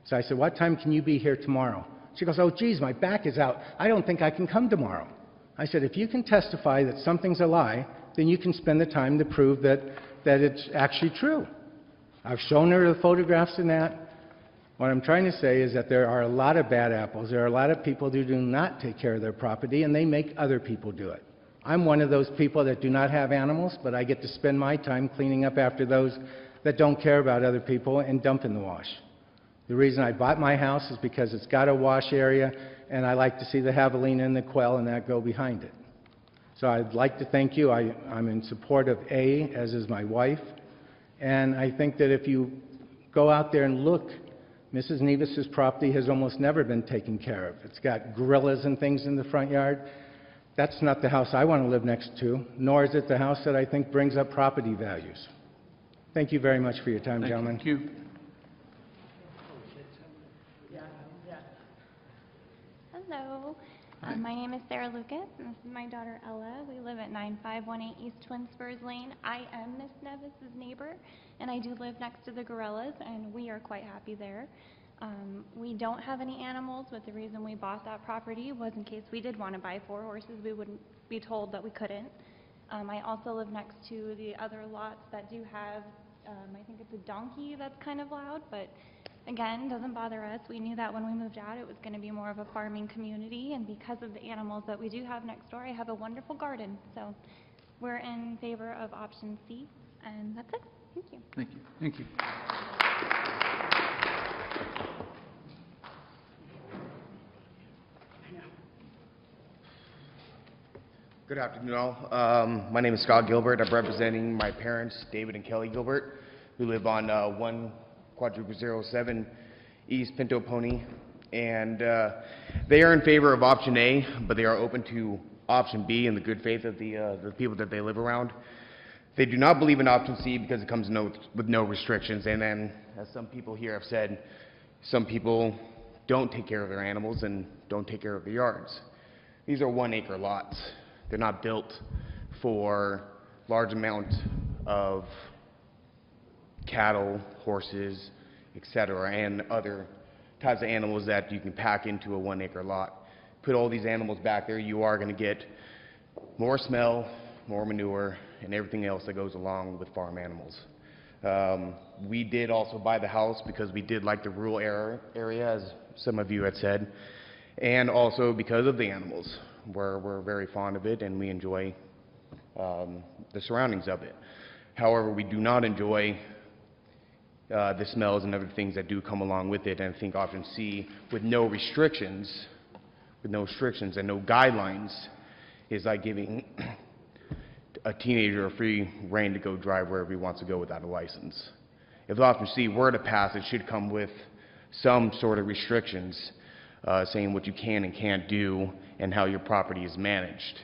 So I said, what time can you be here tomorrow? She goes, oh, geez, my back is out. I don't think I can come tomorrow. I said, if you can testify that something's a lie, then you can spend the time to prove that it's actually true. I've shown her the photographs and that. What I'm trying to say is that there are a lot of bad apples. There are a lot of people who do not take care of their property, and they make other people do it. I'm one of those people that do not have animals, but I get to spend my time cleaning up after those that don't care about other people and dump in the wash. The reason I bought my house is because it's got a wash area, and I like to see the javelina and the quail and that go behind it. So I'd like to thank you. I'm in support of A, as is my wife. And I think that if you go out there and look, Mrs. Nevis's property has almost never been taken care of. It's got gorillas and things in the front yard. That's not the house I want to live next to, nor is it the house that I think brings up property values. Thank you very much for your time, gentlemen. Thank you. Hello, my name is Sarah Lucas, and this is my daughter Ella. We live at 9518 East Twin Spurs Lane. I am Miss Nevis's neighbor, and I do live next to the gorillas, and we are quite happy there. We don't have any animals, but the reason we bought that property was in case we did want to buy 4 horses, we wouldn't be told that we couldn't. I also live next to the other lots that do have, I think it's a donkey that's kind of loud, but again, doesn't bother us. We knew that when we moved out it was going to be more of a farming community, and because of the animals that we do have next door, I have a wonderful garden. So we're in favor of option C, and that's it. Thank you. Thank you. Thank you. Good afternoon, all. My name is Scott Gilbert. I'm representing my parents, David and Kelly Gilbert, who live on 1/07 East Pinto Pony. And they are in favor of option A, but they are open to option B in the good faith of the people that they live around. They do not believe in option C because it comes with no restrictions. And then, as some people here have said, some people don't take care of their animals and don't take care of their yards. These are 1-acre lots. They're not built for large amounts of cattle, horses, etc., and other types of animals that you can pack into a 1-acre lot. Put all these animals back there, you are going to get more smell, more manure, and everything else that goes along with farm animals. We did also buy the house because we did like the rural area, as some of you had said, and also because of the animals. We're very fond of it, and we enjoy the surroundings of it. However, we do not enjoy the smells and other things that do come along with it, and I think option C, with no restrictions and no guidelines, is like giving a teenager a free rein to go drive wherever he wants to go without a license. If option C were to pass, it should come with some sort of restrictions, saying what you can and can't do and how your property is managed.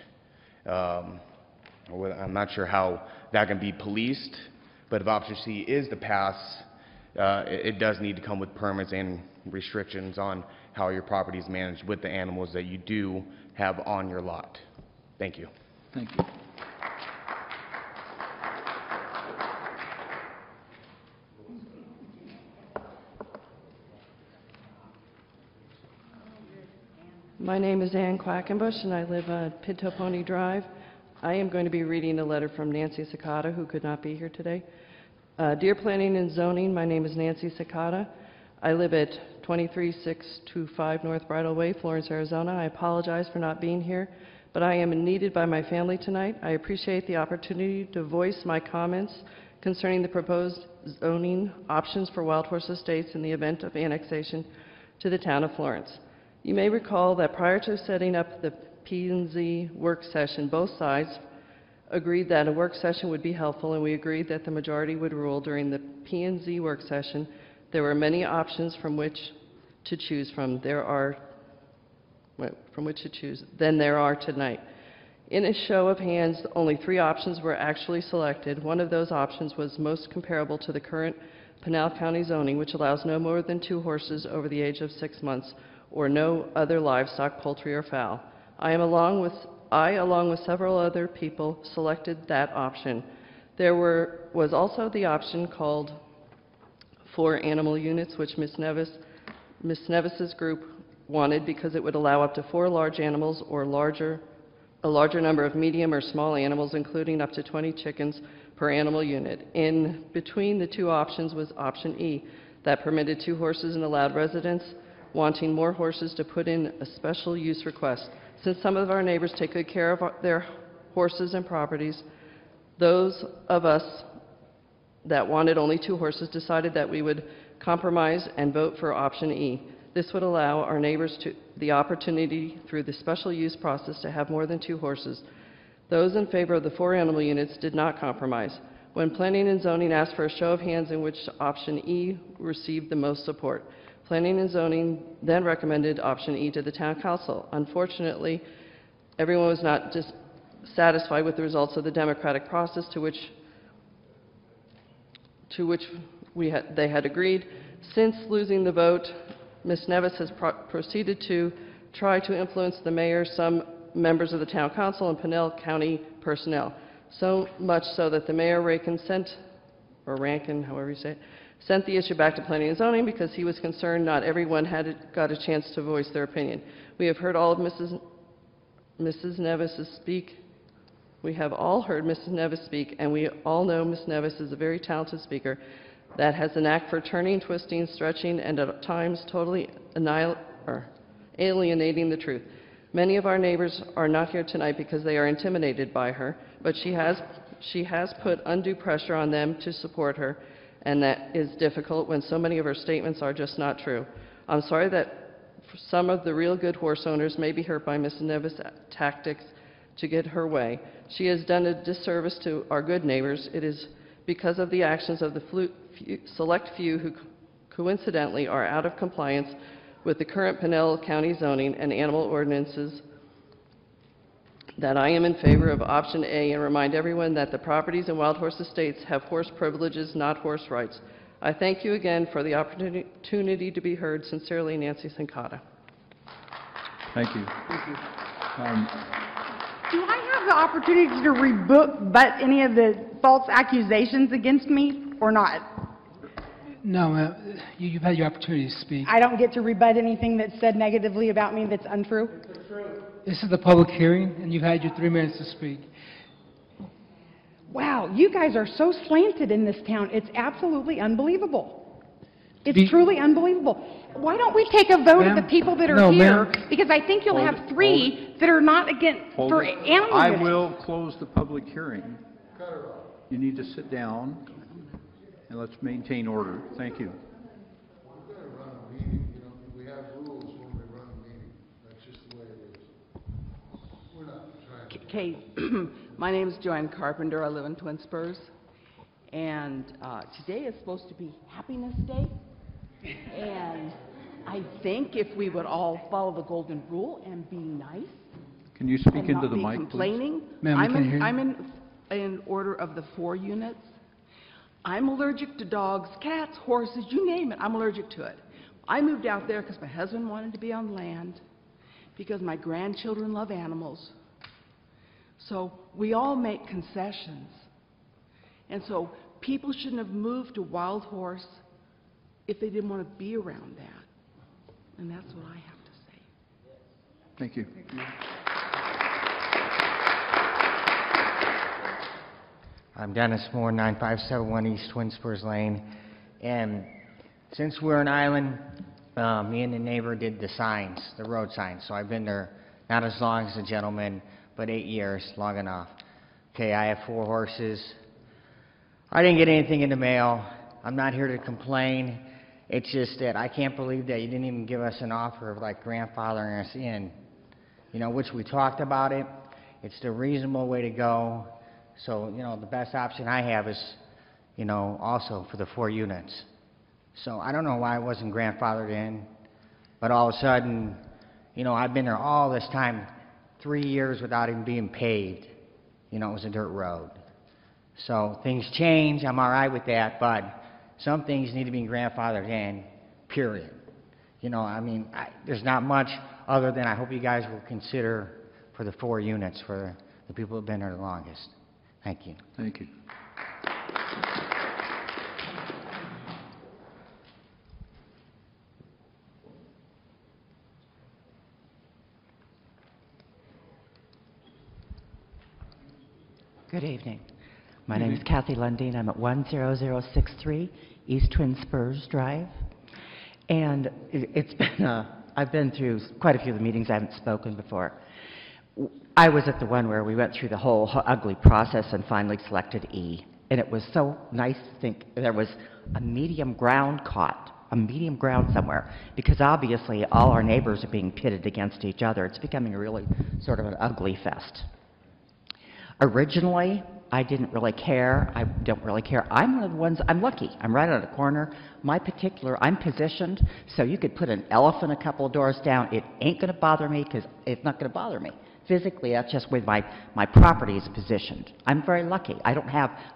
I'm not sure how that can be policed, but if option C is to pass, it does need to come with permits and restrictions on how your property is managed with the animals that you do have on your lot. Thank you. Thank you. My name is Ann Quackenbush, and I live on Pinto Pony Drive. I am going to be reading a letter from Nancy Sakata, who could not be here today. Dear Planning and Zoning, my name is Nancy Sakata. I live at 23625 North Bridle Way, Florence, Arizona. I apologize for not being here, but I am needed by my family tonight. I appreciate the opportunity to voice my comments concerning the proposed zoning options for Wild Horse Estates in the event of annexation to the town of Florence. You may recall that prior to setting up the P&Z work session, both sides agreed that a work session would be helpful, and we agreed that the majority would rule. During the P&Z work session, there were many options from which to choose from. There are than there are tonight. In a show of hands, only 3 options were actually selected. One of those options was most comparable to the current Pinal County zoning, which allows no more than 2 horses over the age of 6 months or no other livestock, poultry, or fowl. I, along with several other people, selected that option. There was also the option called 4 animal units, which Ms. Nevis's group wanted because it would allow up to 4 large animals or a larger number of medium or small animals, including up to 20 chickens per animal unit. In between the 2 options was option E, that permitted 2 horses and allowed residents wanting more horses to put in a special use request. Since some of our neighbors take good care of their horses and properties, those of us that wanted only 2 horses decided that we would compromise and vote for option E. This would allow our neighbors the opportunity through the special use process to have more than 2 horses. Those in favor of the 4 animal units did not compromise. When Planning and Zoning asked for a show of hands in which option E received the most support, Planning and Zoning then recommended option E to the Town Council. Unfortunately, everyone was not just satisfied with the results of the democratic process to which they had agreed. Since losing the vote, Ms. Nevis has proceeded to try to influence the mayor, some members of the Town Council, and Pinal County personnel. So much so that the mayor Rankin, however you say it, sent the issue back to Planning and Zoning because he was concerned not everyone had got a chance to voice their opinion. We have heard all of Mrs. Nevis speak. We have all heard Mrs. Nevis speak, and we all know Ms. Nevis is a very talented speaker that has a knack for turning, twisting, stretching, and at times totally alienating the truth. Many of our neighbors are not here tonight because they are intimidated by her, but she has put undue pressure on them to support her, and that is difficult when so many of her statements are just not true. I'm sorry that some of the real good horse owners may be hurt by Ms. Nevis' tactics to get her way. She has done a disservice to our good neighbors. It is because of the actions of the select few who coincidentally are out of compliance with the current Pinal County zoning and animal ordinances that I am in favor of option A and remind everyone that the properties in Wild Horse Estates have horse privileges, not horse rights. I thank you again for the opportunity to be heard. Sincerely, Nancy Sincata. Thank you. Do I have the opportunity to rebut any of the false accusations against me or not? No, you've had your opportunity to speak. I don't get to rebut anything that's said negatively about me that's untrue? This is the public hearing, and you've had your 3 minutes to speak. Wow, you guys are so slanted in this town. It's absolutely unbelievable. It's truly unbelievable. Why don't we take a vote of the people that are here? Because I think you'll have 3 that are not against for animal I units. will close the public hearing. You need to sit down, and let's maintain order. Thank you. We have rules when we run a meeting. That's just the way it is. We're not trying to... Okay, my name is Joanne Carpenter. I live in Twin Spurs. And today is supposed to be Happiness Day. And I think if we would all follow the golden rule and be nice Can you speak and into not the be mic, please? complaining. Ma'am, we can't hear you. I'm in order of the 4 units. I'm allergic to dogs, cats, horses, you name it, I'm allergic to it. I moved out there because my husband wanted to be on land, because my grandchildren love animals. So we all make concessions. And so people shouldn't have moved to Wild Horse if they didn't want to be around that. And that's what I have to say. Thank you. I'm Dennis Moore, 9571 East Twin Spurs Lane. And since we're an island, me and the neighbor did the signs, the road signs. So I've been there not as long as the gentleman, but 8 years, long enough. Okay, I have 4 horses. I didn't get anything in the mail. I'm not here to complain. It's just that I can't believe that you didn't even give us an offer of like grandfathering us in, you know, which we talked about it. It's the reasonable way to go. So, you know, the best option I have is, you know, also for the 4 units. So I don't know why I wasn't grandfathered in, but all of a sudden, you know, I've been there all this time, 3 years without even being paved. You know, it was a dirt road. So things change, I'm all right with that, but some things need to be grandfathered in, period. You know, I mean, there's not much other than I hope you guys will consider for the 4 units for the people who have been there the longest. Thank you. Thank you. Good evening. My name is Kathy Lundeen. I'm at 10063 East Twin Spurs Drive. And it's been, I've been through quite a few of the meetings. I haven't spoken before. I was at the one where we went through the whole ugly process and finally selected E. And it was so nice to think there was a medium ground caught, a medium ground somewhere, because obviously all our neighbors are being pitted against each other. It's becoming really sort of an ugly fest. Originally, I didn't really care. I don't really care. I'm one of the ones, I'm lucky. I'm right on a corner. I'm positioned, so you could put an elephant a couple of doors down. It ain't going to bother me because it's not going to bother me. Physically, that's just where my property is positioned. I'm very lucky. I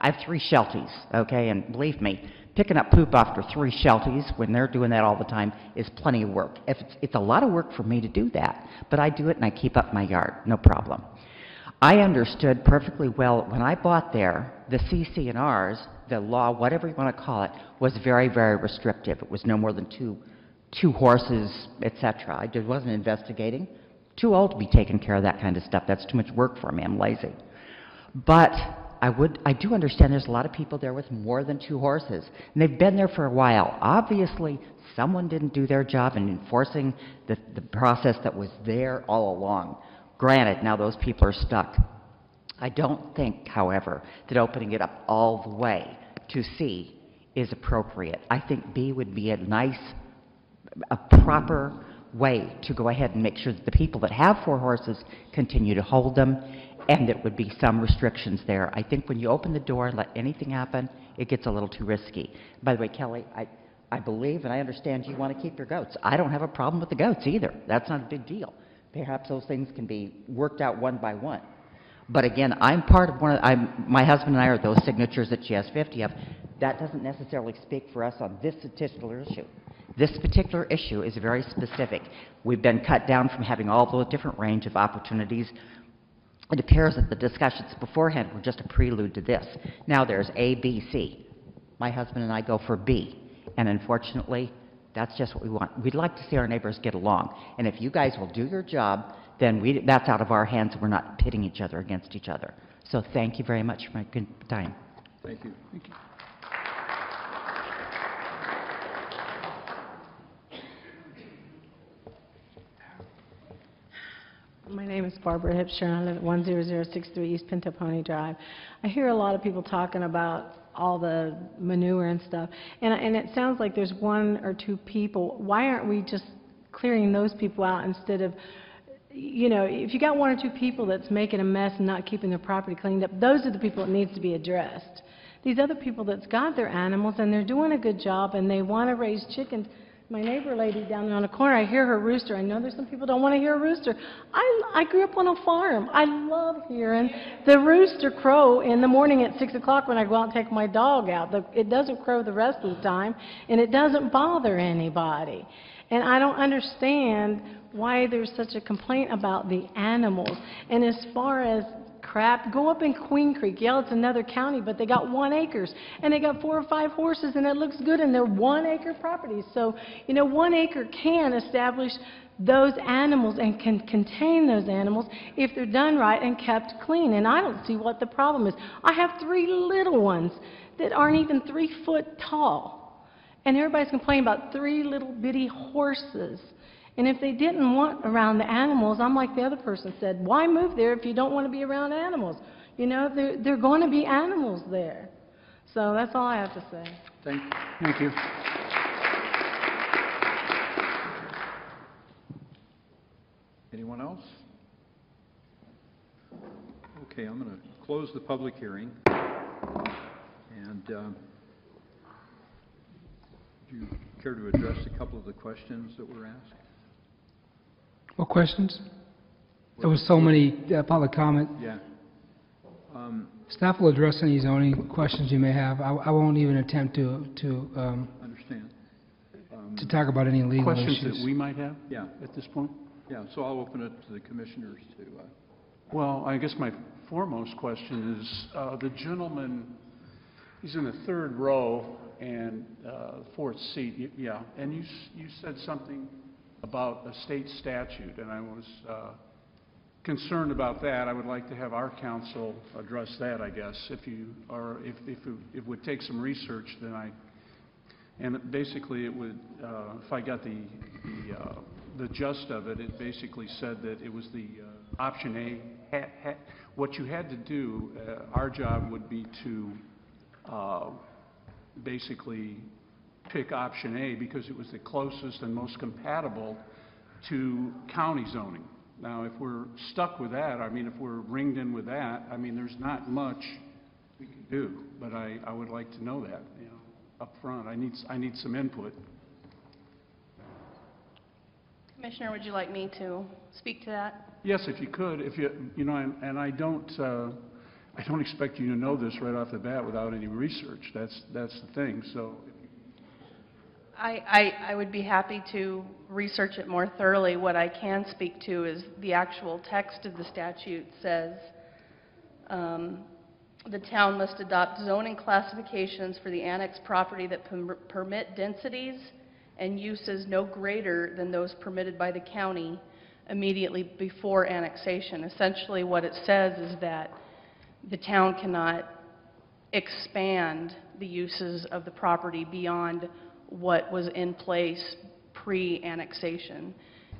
have 3 shelties, okay? And believe me, picking up poop after 3 shelties when they're doing that all the time is plenty of work. It's a lot of work for me to do that, but I do it and I keep up my yard, no problem. I understood perfectly well when I bought there, the CC&Rs, the law, whatever you want to call it, was very, very restrictive. It was no more than two horses, etc. I wasn't investigating. Too old to be taking care of that kind of stuff. That's too much work for me. I'm lazy. But I do understand there's a lot of people there with more than 2 horses, and they've been there for a while. Obviously, someone didn't do their job in enforcing the process that was there all along. Granted, now those people are stuck. I don't think, however, that opening it up all the way to C is appropriate. I think B would be a proper way to go ahead and make sure that the people that have 4 horses continue to hold them, and there would be some restrictions there. I think when you open the door and let anything happen, it gets a little too risky. By the way, Kelly, I believe and I understand you want to keep your goats. I don't have a problem with the goats either. That's not a big deal. Perhaps those things can be worked out one by one. But again, I'm part of my husband and I are those signatures that she has 50 of. That doesn't necessarily speak for us on this particular issue. This particular issue is very specific. We've been cut down from having all the different range of opportunities. It appears that the discussions beforehand were just a prelude to this. Now there's A, B, C. My husband and I go for B. And unfortunately, that's just what we want. We'd like to see our neighbors get along. And if you guys will do your job, then that's out of our hands and we're not pitting each other against each other. So thank you very much for my good time. Thank you. Thank you. My name is Barbara Hipsher, and I live at 10063 East Pinto Pony Drive. I hear a lot of people talking about all the manure and stuff, and it sounds like there's 1 or 2 people. Why aren't we just clearing those people out instead of, you know, if you got 1 or 2 people that's making a mess and not keeping their property cleaned up, those are the people that needs to be addressed. these other people that's got their animals, and they're doing a good job, and they want to raise chickens. My neighbor lady down there on the corner, I hear her rooster. I know there's some people don't want to hear a rooster. I grew up on a farm. I love hearing the rooster crow in the morning at 6 o'clock when I go out and take my dog out. It doesn't crow the rest of the time, and it doesn't bother anybody. And I don't understand why there's such a complaint about the animals. And as far as crap, go up in Queen Creek. Yeah, it's another county, but they got 1 acre. And they got 4 or 5 horses, and it looks good, and they're 1 acre properties. So, 1 acre can establish those animals and can contain those animals if they're done right and kept clean. And I don't see what the problem is. I have 3 little ones that aren't even 3 foot tall. And everybody's complaining about 3 little bitty horses. And if they didn't want around the animals, I'm like the other person said, why move there if you don't want to be around animals? There are going to be animals there. So that's all I have to say. Thank you. Anyone else? Okay, I'm going to close the public hearing. And do you care to address a couple of the questions that were asked? What questions? There was so many public comment. Yeah. Staff will address any zoning questions you may have. I won't even attempt to Understand. to talk about any legal Questions issues. that we might have Yeah. at this point? Yeah, so I'll open it to the commissioners to... Well, I guess my foremost question is, the gentleman, he's in the 3rd row and 4th seat, yeah, and you said something about a state statute, and I was concerned about that. I would like to have our council address that, I guess, if it would take some research, then and basically it would, if I got the gist of it, it basically said that it was the option A. What you had to do, our job would be to basically pick option A because it was the closest and most compatible to county zoning. Now, if we're stuck with that, if we're ringed in with that, there's not much we can do. But I would like to know that, up front. I need some input. Commissioner, would you like me to speak to that? Yes, if you could. And I don't expect you to know this right off the bat without any research. That's the thing. So. I would be happy to research it more thoroughly. What I can speak to is the actual text of the statute says the town must adopt zoning classifications for the annexed property that permit densities and uses no greater than those permitted by the county immediately before annexation. Essentially what it says is that the town cannot expand the uses of the property beyond what was in place pre-annexation.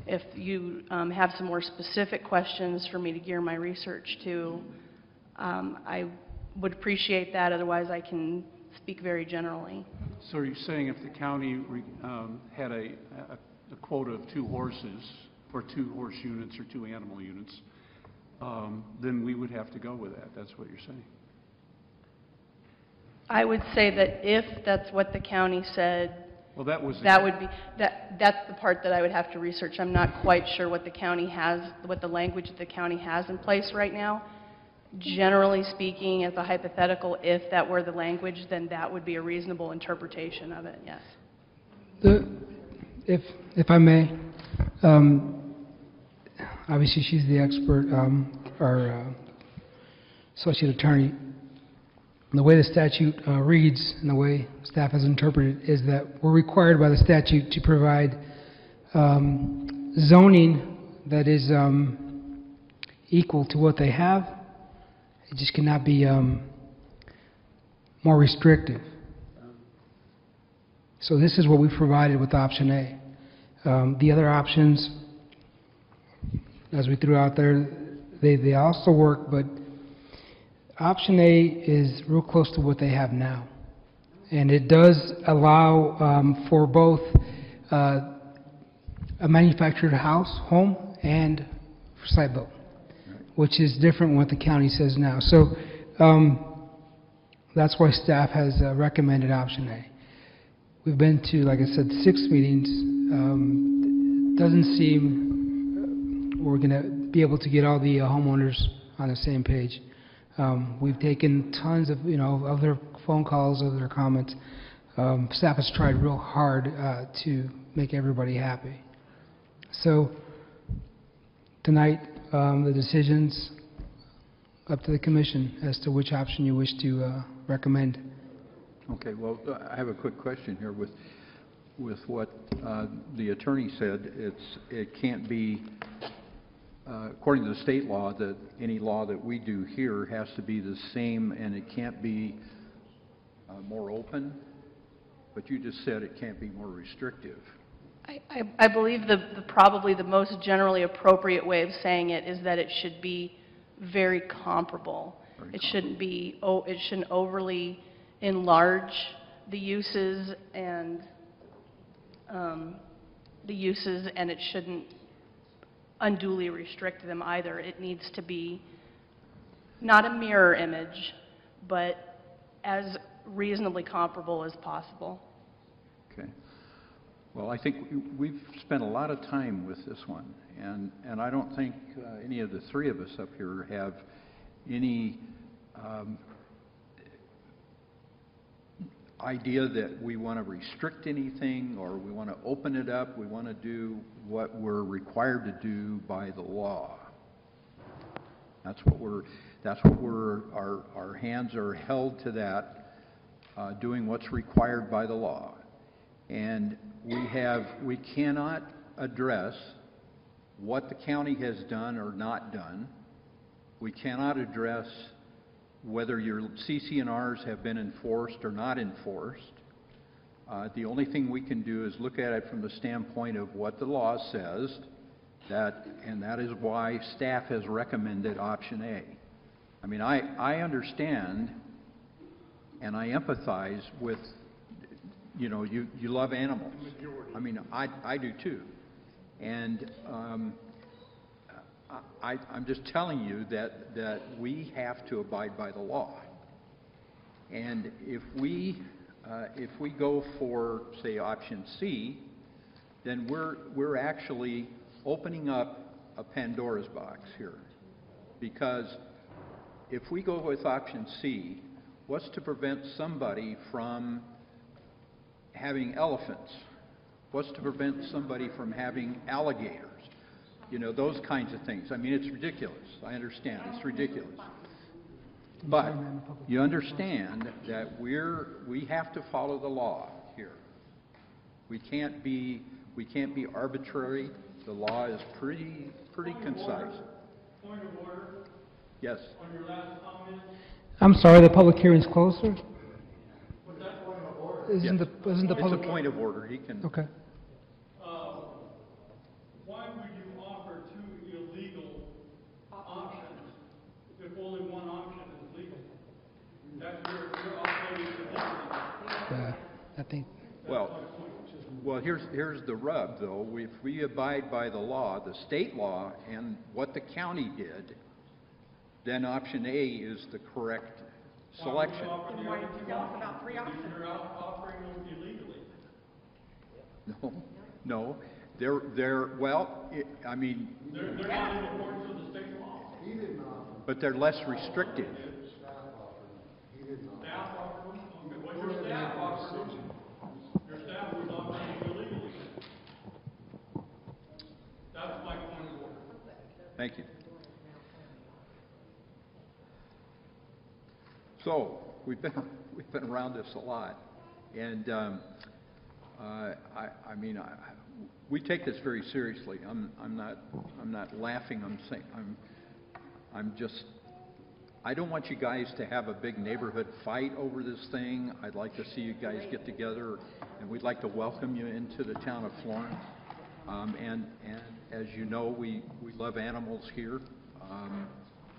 If you have some more specific questions for me to gear my research to, I would appreciate that. Otherwise, I can speak very generally. So are you saying if the county had a quota of 2 horses, or 2 horse units, or 2 animal units, then we would have to go with that? That's what you're saying? I would say that if that's what the county said, well, that's the part that I would have to research. I'm not quite sure what the county has, what the language that the county has in place right now. Generally speaking, as a hypothetical, if that were the language, then that would be a reasonable interpretation of it, yes. If I may, obviously she's the expert, our associate attorney. The way the statute reads and the way staff has interpreted it is that we're required by the statute to provide zoning that is equal to what they have. It just cannot be more restrictive. So this is what we provided with option A. The other options, as we threw out there, they also work, but option A is real close to what they have now. And it does allow for both a manufactured home and for site built, which is different from what the county says now. So That's why staff has recommended option A. We've been to, like I said, 6 meetings. Doesn't seem we're going to be able to get all the homeowners on the same page. We've taken tons of, of their phone calls, of their comments. Staff has tried real hard to make everybody happy. So tonight, the decision's up to the commission as to which option you wish to recommend. Okay, well, I have a quick question here with what the attorney said. It can't be, according to the state law, that any law that we do here has to be the same, and it can't be more open. But you just said it can't be more restrictive. I believe probably the most generally appropriate way of saying it is that it should be very comparable. It shouldn't overly enlarge the uses and it shouldn't unduly restrict them either. It needs to be not a mirror image, but as reasonably comparable as possible. Okay. Well, I think we've spent a lot of time with this one, and I don't think any of the three of us up here have any idea that we want to restrict anything or we want to open it up. We want to do what we're required to do by the law. Our hands are held to that, doing what's required by the law. And we cannot address what the county has done or not done. We cannot address whether your CC&Rs have been enforced or not enforced. The only thing we can do is look at it from the standpoint of what the law says, and that is why staff has recommended option A. I mean, I understand and I empathize with, you love animals. I mean, I do too. And I'm just telling you that we have to abide by the law. And if we go for, say, option C, then we're actually opening up a Pandora's box here. Because if we go with option C, what's to prevent somebody from having elephants? What's to prevent somebody from having alligators? Those kinds of things. I mean, it's ridiculous. I understand. It's ridiculous. But you understand that we have to follow the law here. We can't be arbitrary. The law is pretty concise. Point of order. Yes. On your last comment. I'm sorry, the public hearing's closed, sir? Was that point of order? Isn't the public... It's a point of order. He can... Okay. Why would you offer two illegal options if only one option is legal? That's you're operating illegally. I think... Well, here's the rub, though. If we abide by the law, the state law, and what the county did, then option A is the correct selection. Why did you tell us about 3 options? You're offering them illegally. No. They're I mean... They're not in accordance with the state law. But they're less restrictive. Staff offered them. What your staff offered them. Your staff was operating illegally. That's my point of order. Thank you. So we've been around this a lot, and we take this very seriously. I'm not laughing. I'm saying I don't want you guys to have a big neighborhood fight over this thing. I'd like to see you guys get together, and we'd like to welcome you into the town of Florence. And as you know, we love animals here,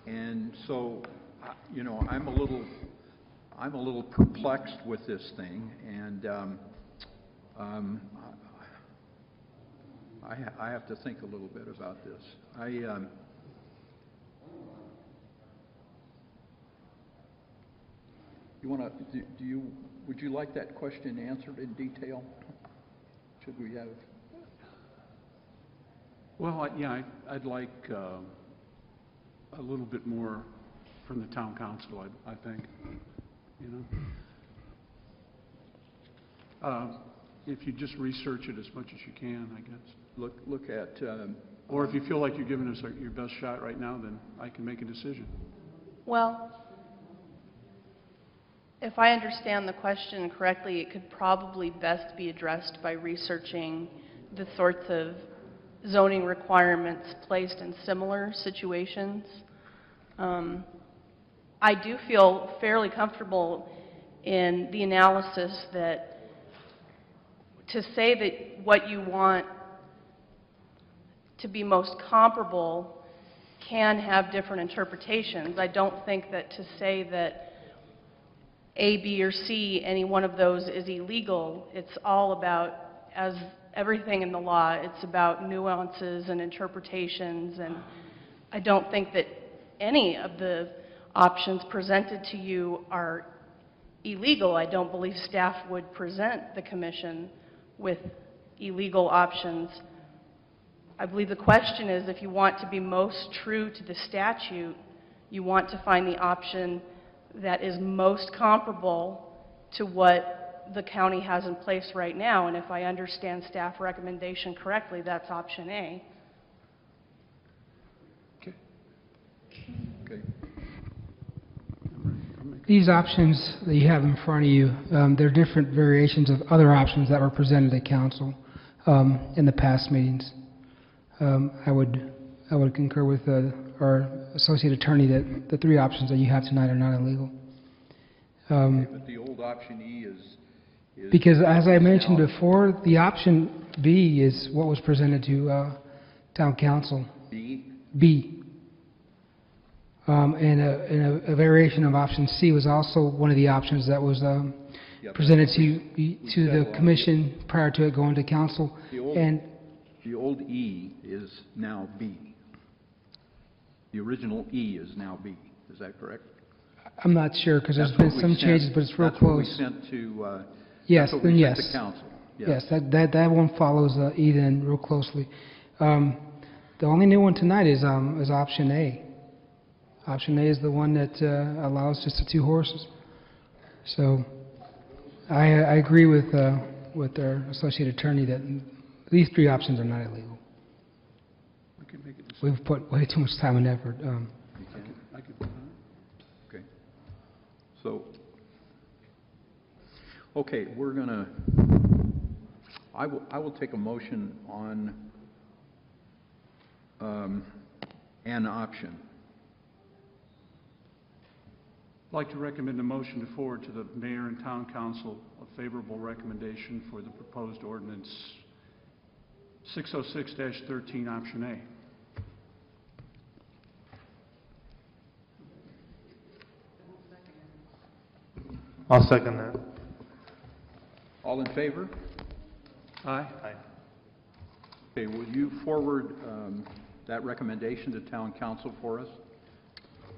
and so I'm a little perplexed with this thing, and I have to think a little bit about this. You want to, would you like that question answered in detail? Should we have? Well, yeah, I'd like a little bit more from the town council, I think, you know. If you just research it as much as you can, I guess. Look at... or if you feel like you're giving us your best shot right now, then I can make a decision. Well, if I understand the question correctly, it could probably best be addressed by researching the sorts of zoning requirements placed in similar situations. I do feel fairly comfortable in the analysis that to say that what you want to be most comparable can have different interpretations. I don't think that to say that A, B, or C, any one of those is illegal. It's all about, as everything in the law, it's about nuances and interpretations, and I don't think that any of the options presented to you are illegal. I don't believe staff would present the commission with illegal options. I believe the question is, if you want to be most true to the statute, you want to find the option that is most comparable to what the county has in place right now. And if I understand staff recommendation correctly, that's option A. Okay. These options that you have in front of you, they're different variations of other options that were presented to council in the past meetings. I would concur with our associate attorney that the three options that you have tonight are not illegal. But the old option E is Because as I mentioned before, the option B is what was presented to town council. B? B. And a variation of option C was also one of the options that was presented to the commission prior to it going to council. The old E is now B. The original E is now B. Is that correct? I'm not sure because there's been some changes, but it's real close. That's what we sent to. Yes, that's what then we yes. sent to council. Yes, that one follows E then real closely. The only new one tonight is option A. Option A is the one that allows just the 2 horses. So I agree with our associate attorney that these 3 options are not illegal. We've put way too much time and effort. Okay. So, okay, we're gonna. I will take a motion on an option. I'd like to recommend a motion to forward to the mayor and town council a favorable recommendation for the proposed ordinance 606-13, option A. I'll second that. All in favor? Aye. Aye. Okay, will you forward that recommendation to town council for us?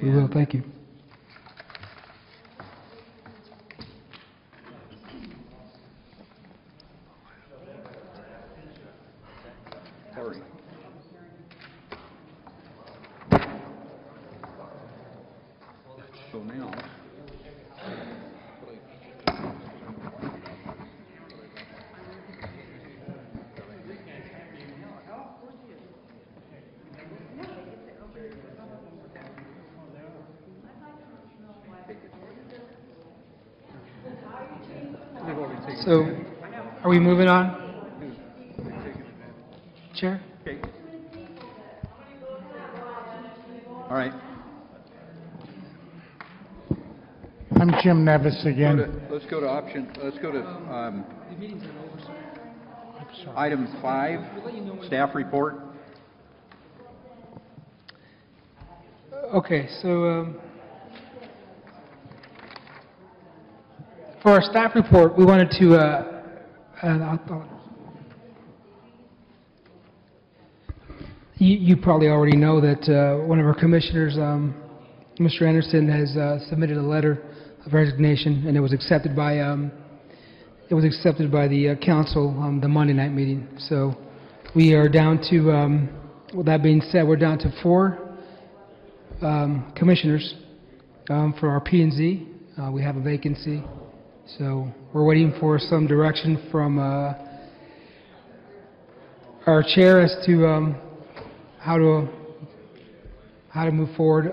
We will, thank you. Sorry. So now, So, are we moving on? Chair? okay. All right. I'm Jim Nevis again. Let's go to item 5, staff report. Okay, so for our staff report, we wanted to, you probably already know that one of our commissioners, Mr. Anderson, has submitted a letter resignation, and it was accepted by the council on the Monday night meeting. So we are down to, with that being said, we're down to 4 commissioners for our P&Z. We have a vacancy, so we're waiting for some direction from our chair as to how to move forward.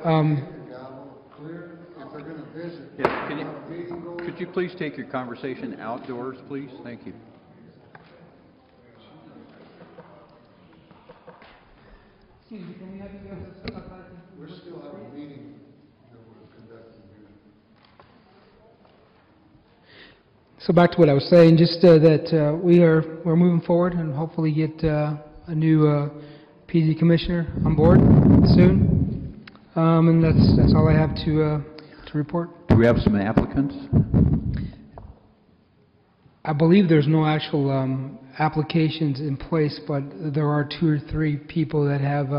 Yes, could you please take your conversation outdoors, please? Thank you. We still have a meeting that we're conducting here. So back to what I was saying, just that we're moving forward and hopefully get a new PD commissioner on board soon. And that's all I have to report. Do we have some applicants? I believe there's no actual applications in place, but there are 2 or 3 people that have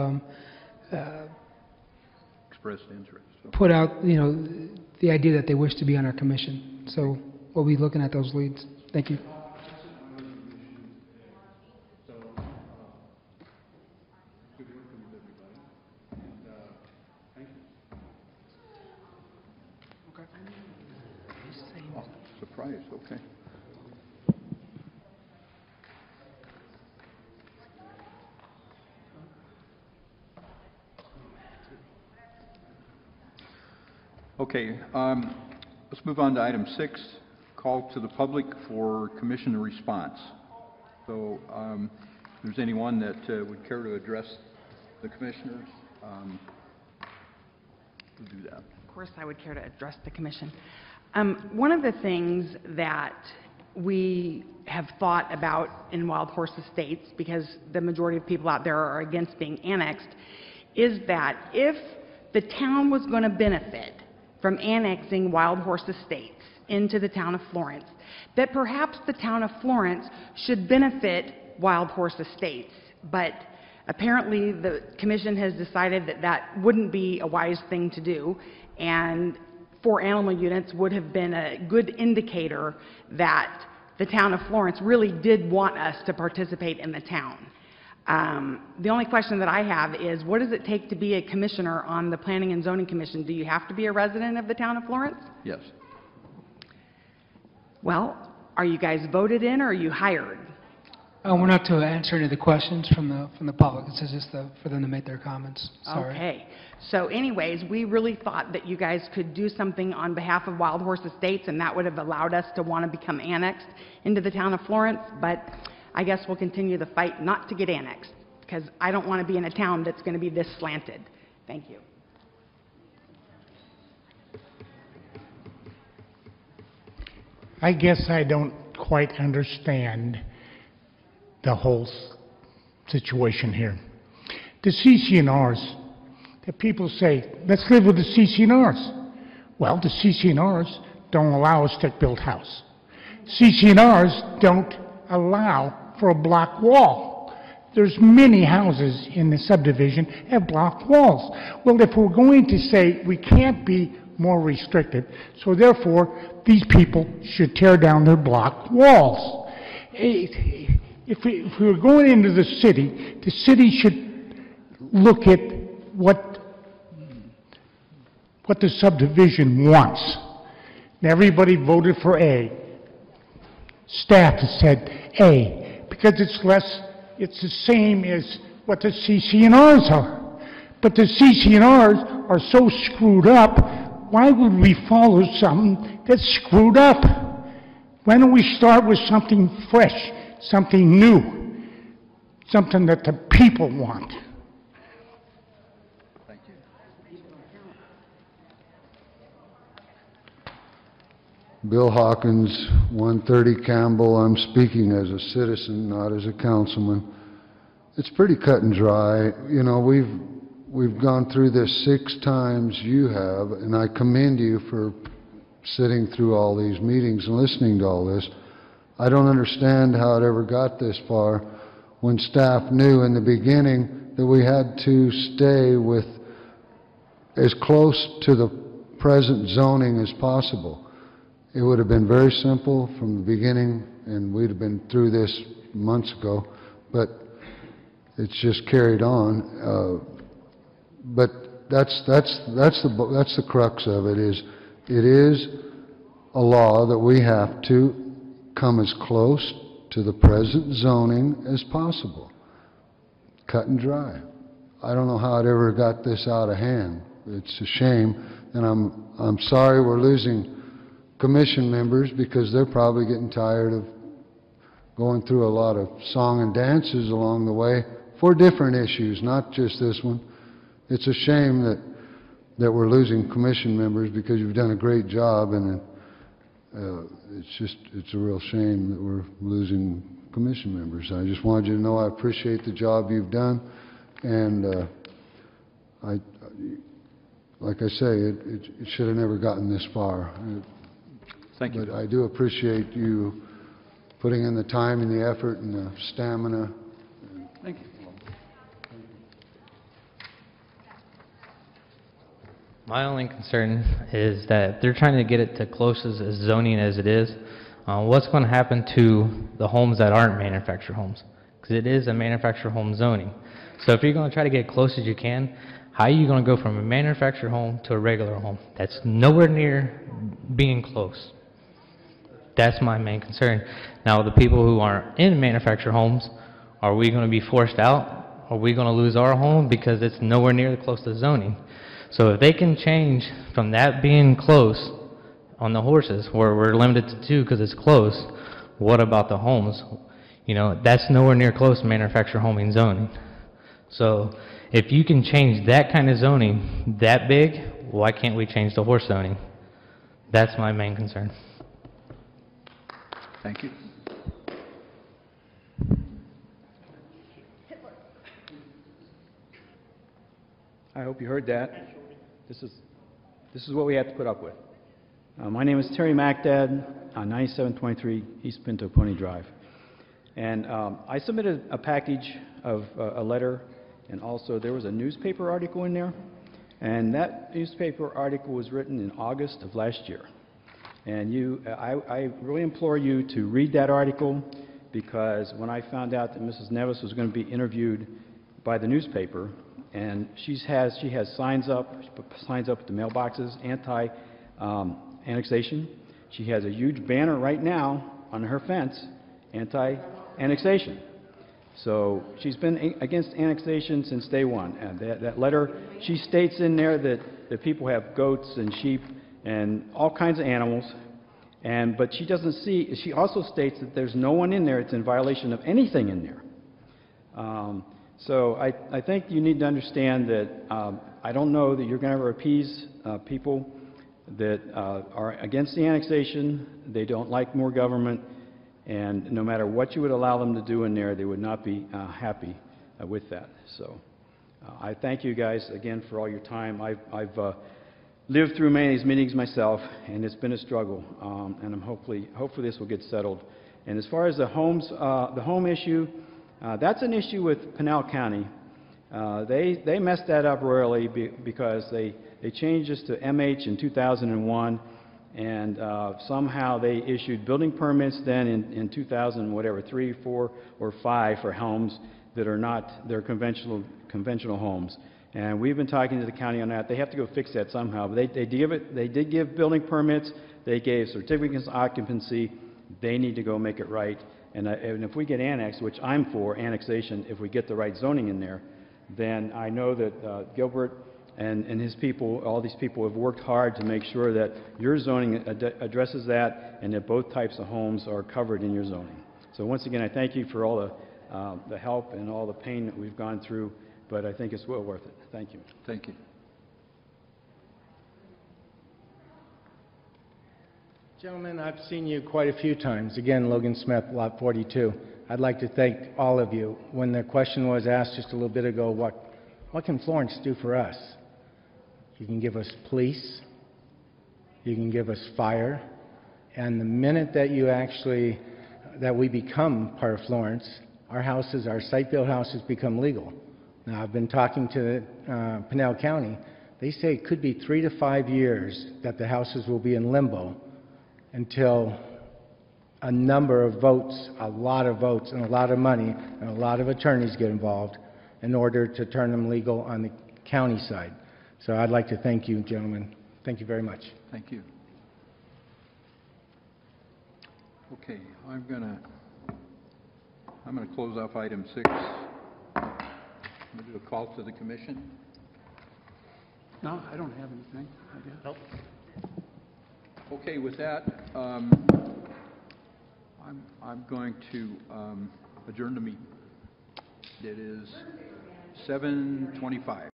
Expressed interest. put out, the idea that they wish to be on our commission. So we'll be looking at those leads. Thank you. Oh, surprised, okay. Okay, let's move on to item 6, call to the public for commissioner response. So if there's anyone that would care to address the commissioners, we'll do that. Of course, I would care to address the commission. One of the things that we have thought about in Wild Horse Estates, because the majority of people out there are against being annexed, is that if the town was going to benefit from annexing Wild Horse Estates into the town of Florence, that perhaps the town of Florence should benefit Wild Horse Estates. But apparently the commission has decided that that wouldn't be a wise thing to do, and 4 animal units would have been a good indicator that the town of Florence really did want us to participate in the town. The only question that I have is, what does it take to be a commissioner on the Planning and Zoning Commission? Do you have to be a resident of the town of Florence? Yes. Well, are you guys voted in or are you hired? We're not to answer any of the questions from the public. This is just for them to make their comments. Sorry. Okay. So anyways, we really thought that you guys could do something on behalf of Wild Horse Estates, and that would have allowed us to want to become annexed into the town of Florence, but I guess we'll continue the fight not to get annexed, because I don't want to be in a town that's going to be this slanted. Thank you. I guess I don't quite understand the whole situation here. The CC&Rs, the people say, let's live with the CC&Rs. Well, the CC&Rs don't allow a stick-built house. CC&Rs don't allow for a block wall. There's many houses in the subdivision have block walls. Well, if we're going to say we can't be more restricted, so therefore these people should tear down their block walls. If we were going into the city should look at what the subdivision wants. And everybody voted for A. Staff has said A, because it's the same as what the CC&Rs are. But the CC&Rs are so screwed up, why would we follow something that's screwed up? Why don't we start with something fresh, something new, something that the people want? Thank you. Bill Hawkins, 130 Campbell. I'm speaking as a citizen, not as a councilman. It's pretty cut and dry. You know, we've gone through this 6 times, you have, and I commend you for sitting through all these meetings and listening to all this. I don't understand how it ever got this far when staff knew in the beginning that we had to stay with as close to the present zoning as possible. It would have been very simple from the beginning, and we'd have been through this months ago, but it's just carried on. But that's the crux of it. It is a law that we have to come as close to the present zoning as possible. Cut and dry. I don't know how it ever got this out of hand. It's a shame, and I'm sorry we're losing commission members because they're probably getting tired of going through a lot of song and dances along the way for different issues, not just this one. It's a shame that we're losing commission members because you've done a great job, and it's a real shame that we're losing commission members. I just wanted you to know I appreciate the job you've done, and like I say, it should have never gotten this far. Thank you. But I do appreciate you putting in the time and the effort and the stamina. Thank you. My only concern is that they're trying to get it to close as zoning as it is. What's going to happen to the homes that aren't manufactured homes? Because it is a manufactured home zoning. So if you're going to try to get as close as you can, how are you going to go from a manufactured home to a regular home? That's nowhere near being close. That's my main concern. Now, the people who aren't in manufactured homes, are we going to be forced out? Are we going to lose our home because it's nowhere near close to zoning? So if they can change from that being close on the horses, where we're limited to 2 because it's close, what about the homes? You know, that's nowhere near close to manufactured homing zoning. So if you can change that kind of zoning that big, why can't we change the horse zoning? That's my main concern. Thank you. I hope you heard that. This is what we have to put up with. My name is Terry MacDad, 9723 East Pinto Pony Drive. And I submitted a package of a letter, and also there was a newspaper article in there. And that newspaper article was written in August of last year. And I really implore you to read that article, because when I found out that Mrs. Nevis was going to be interviewed by the newspaper, and she has signs up at the mailboxes, anti-annexation. She has a huge banner right now on her fence, anti-annexation. So she's been against annexation since day one. And that letter, she states in there that people have goats and sheep and all kinds of animals, but she doesn't see. She also states that there's no one in there that's in violation of anything in there. So I think you need to understand that I don't know that you're going to ever appease people that are against the annexation. They don't like more government, and no matter what you would allow them to do in there, they would not be happy with that. So I thank you guys again for all your time. I've lived through many of these meetings myself, and it's been a struggle, and hopefully this will get settled. And as far as the home issue, that's an issue with Pinal County. They messed that up royally because they changed this to MH in 2001, and somehow they issued building permits then in 2000, whatever, 3, 4, or 5 for homes that are not their conventional homes. And we've been talking to the county on that. They have to go fix that somehow. But they did give building permits. They gave certificates of occupancy. They need to go make it right. And if we get annexed, which I'm for annexation, if we get the right zoning in there, then I know that Gilbert and his people, all these people have worked hard to make sure that your zoning addresses that, and that both types of homes are covered in your zoning. So once again, I thank you for all the help and all the pain that we've gone through, but I think it's well worth it. Thank you. Thank you. Gentlemen, I've seen you quite a few times. Again, Logan Smith, Lot 42. I'd like to thank all of you. When the question was asked just a little bit ago, what can Florence do for us? You can give us police, you can give us fire, and the minute that we become part of Florence, our site-built houses become legal. Now, I've been talking to Pinal County. They say it could be 3 to 5 years that the houses will be in limbo. until a number of votes, a lot of votes, and a lot of money, and a lot of attorneys get involved in order to turn them legal on the county side. So I'd like to thank you, gentlemen. Thank you very much. Thank you. Okay, I'm gonna close off item 6. I'm gonna do a call to the commission. No, I don't have anything, I guess. Nope. Okay, with that, I'm going to adjourn the meeting. It is 7:25.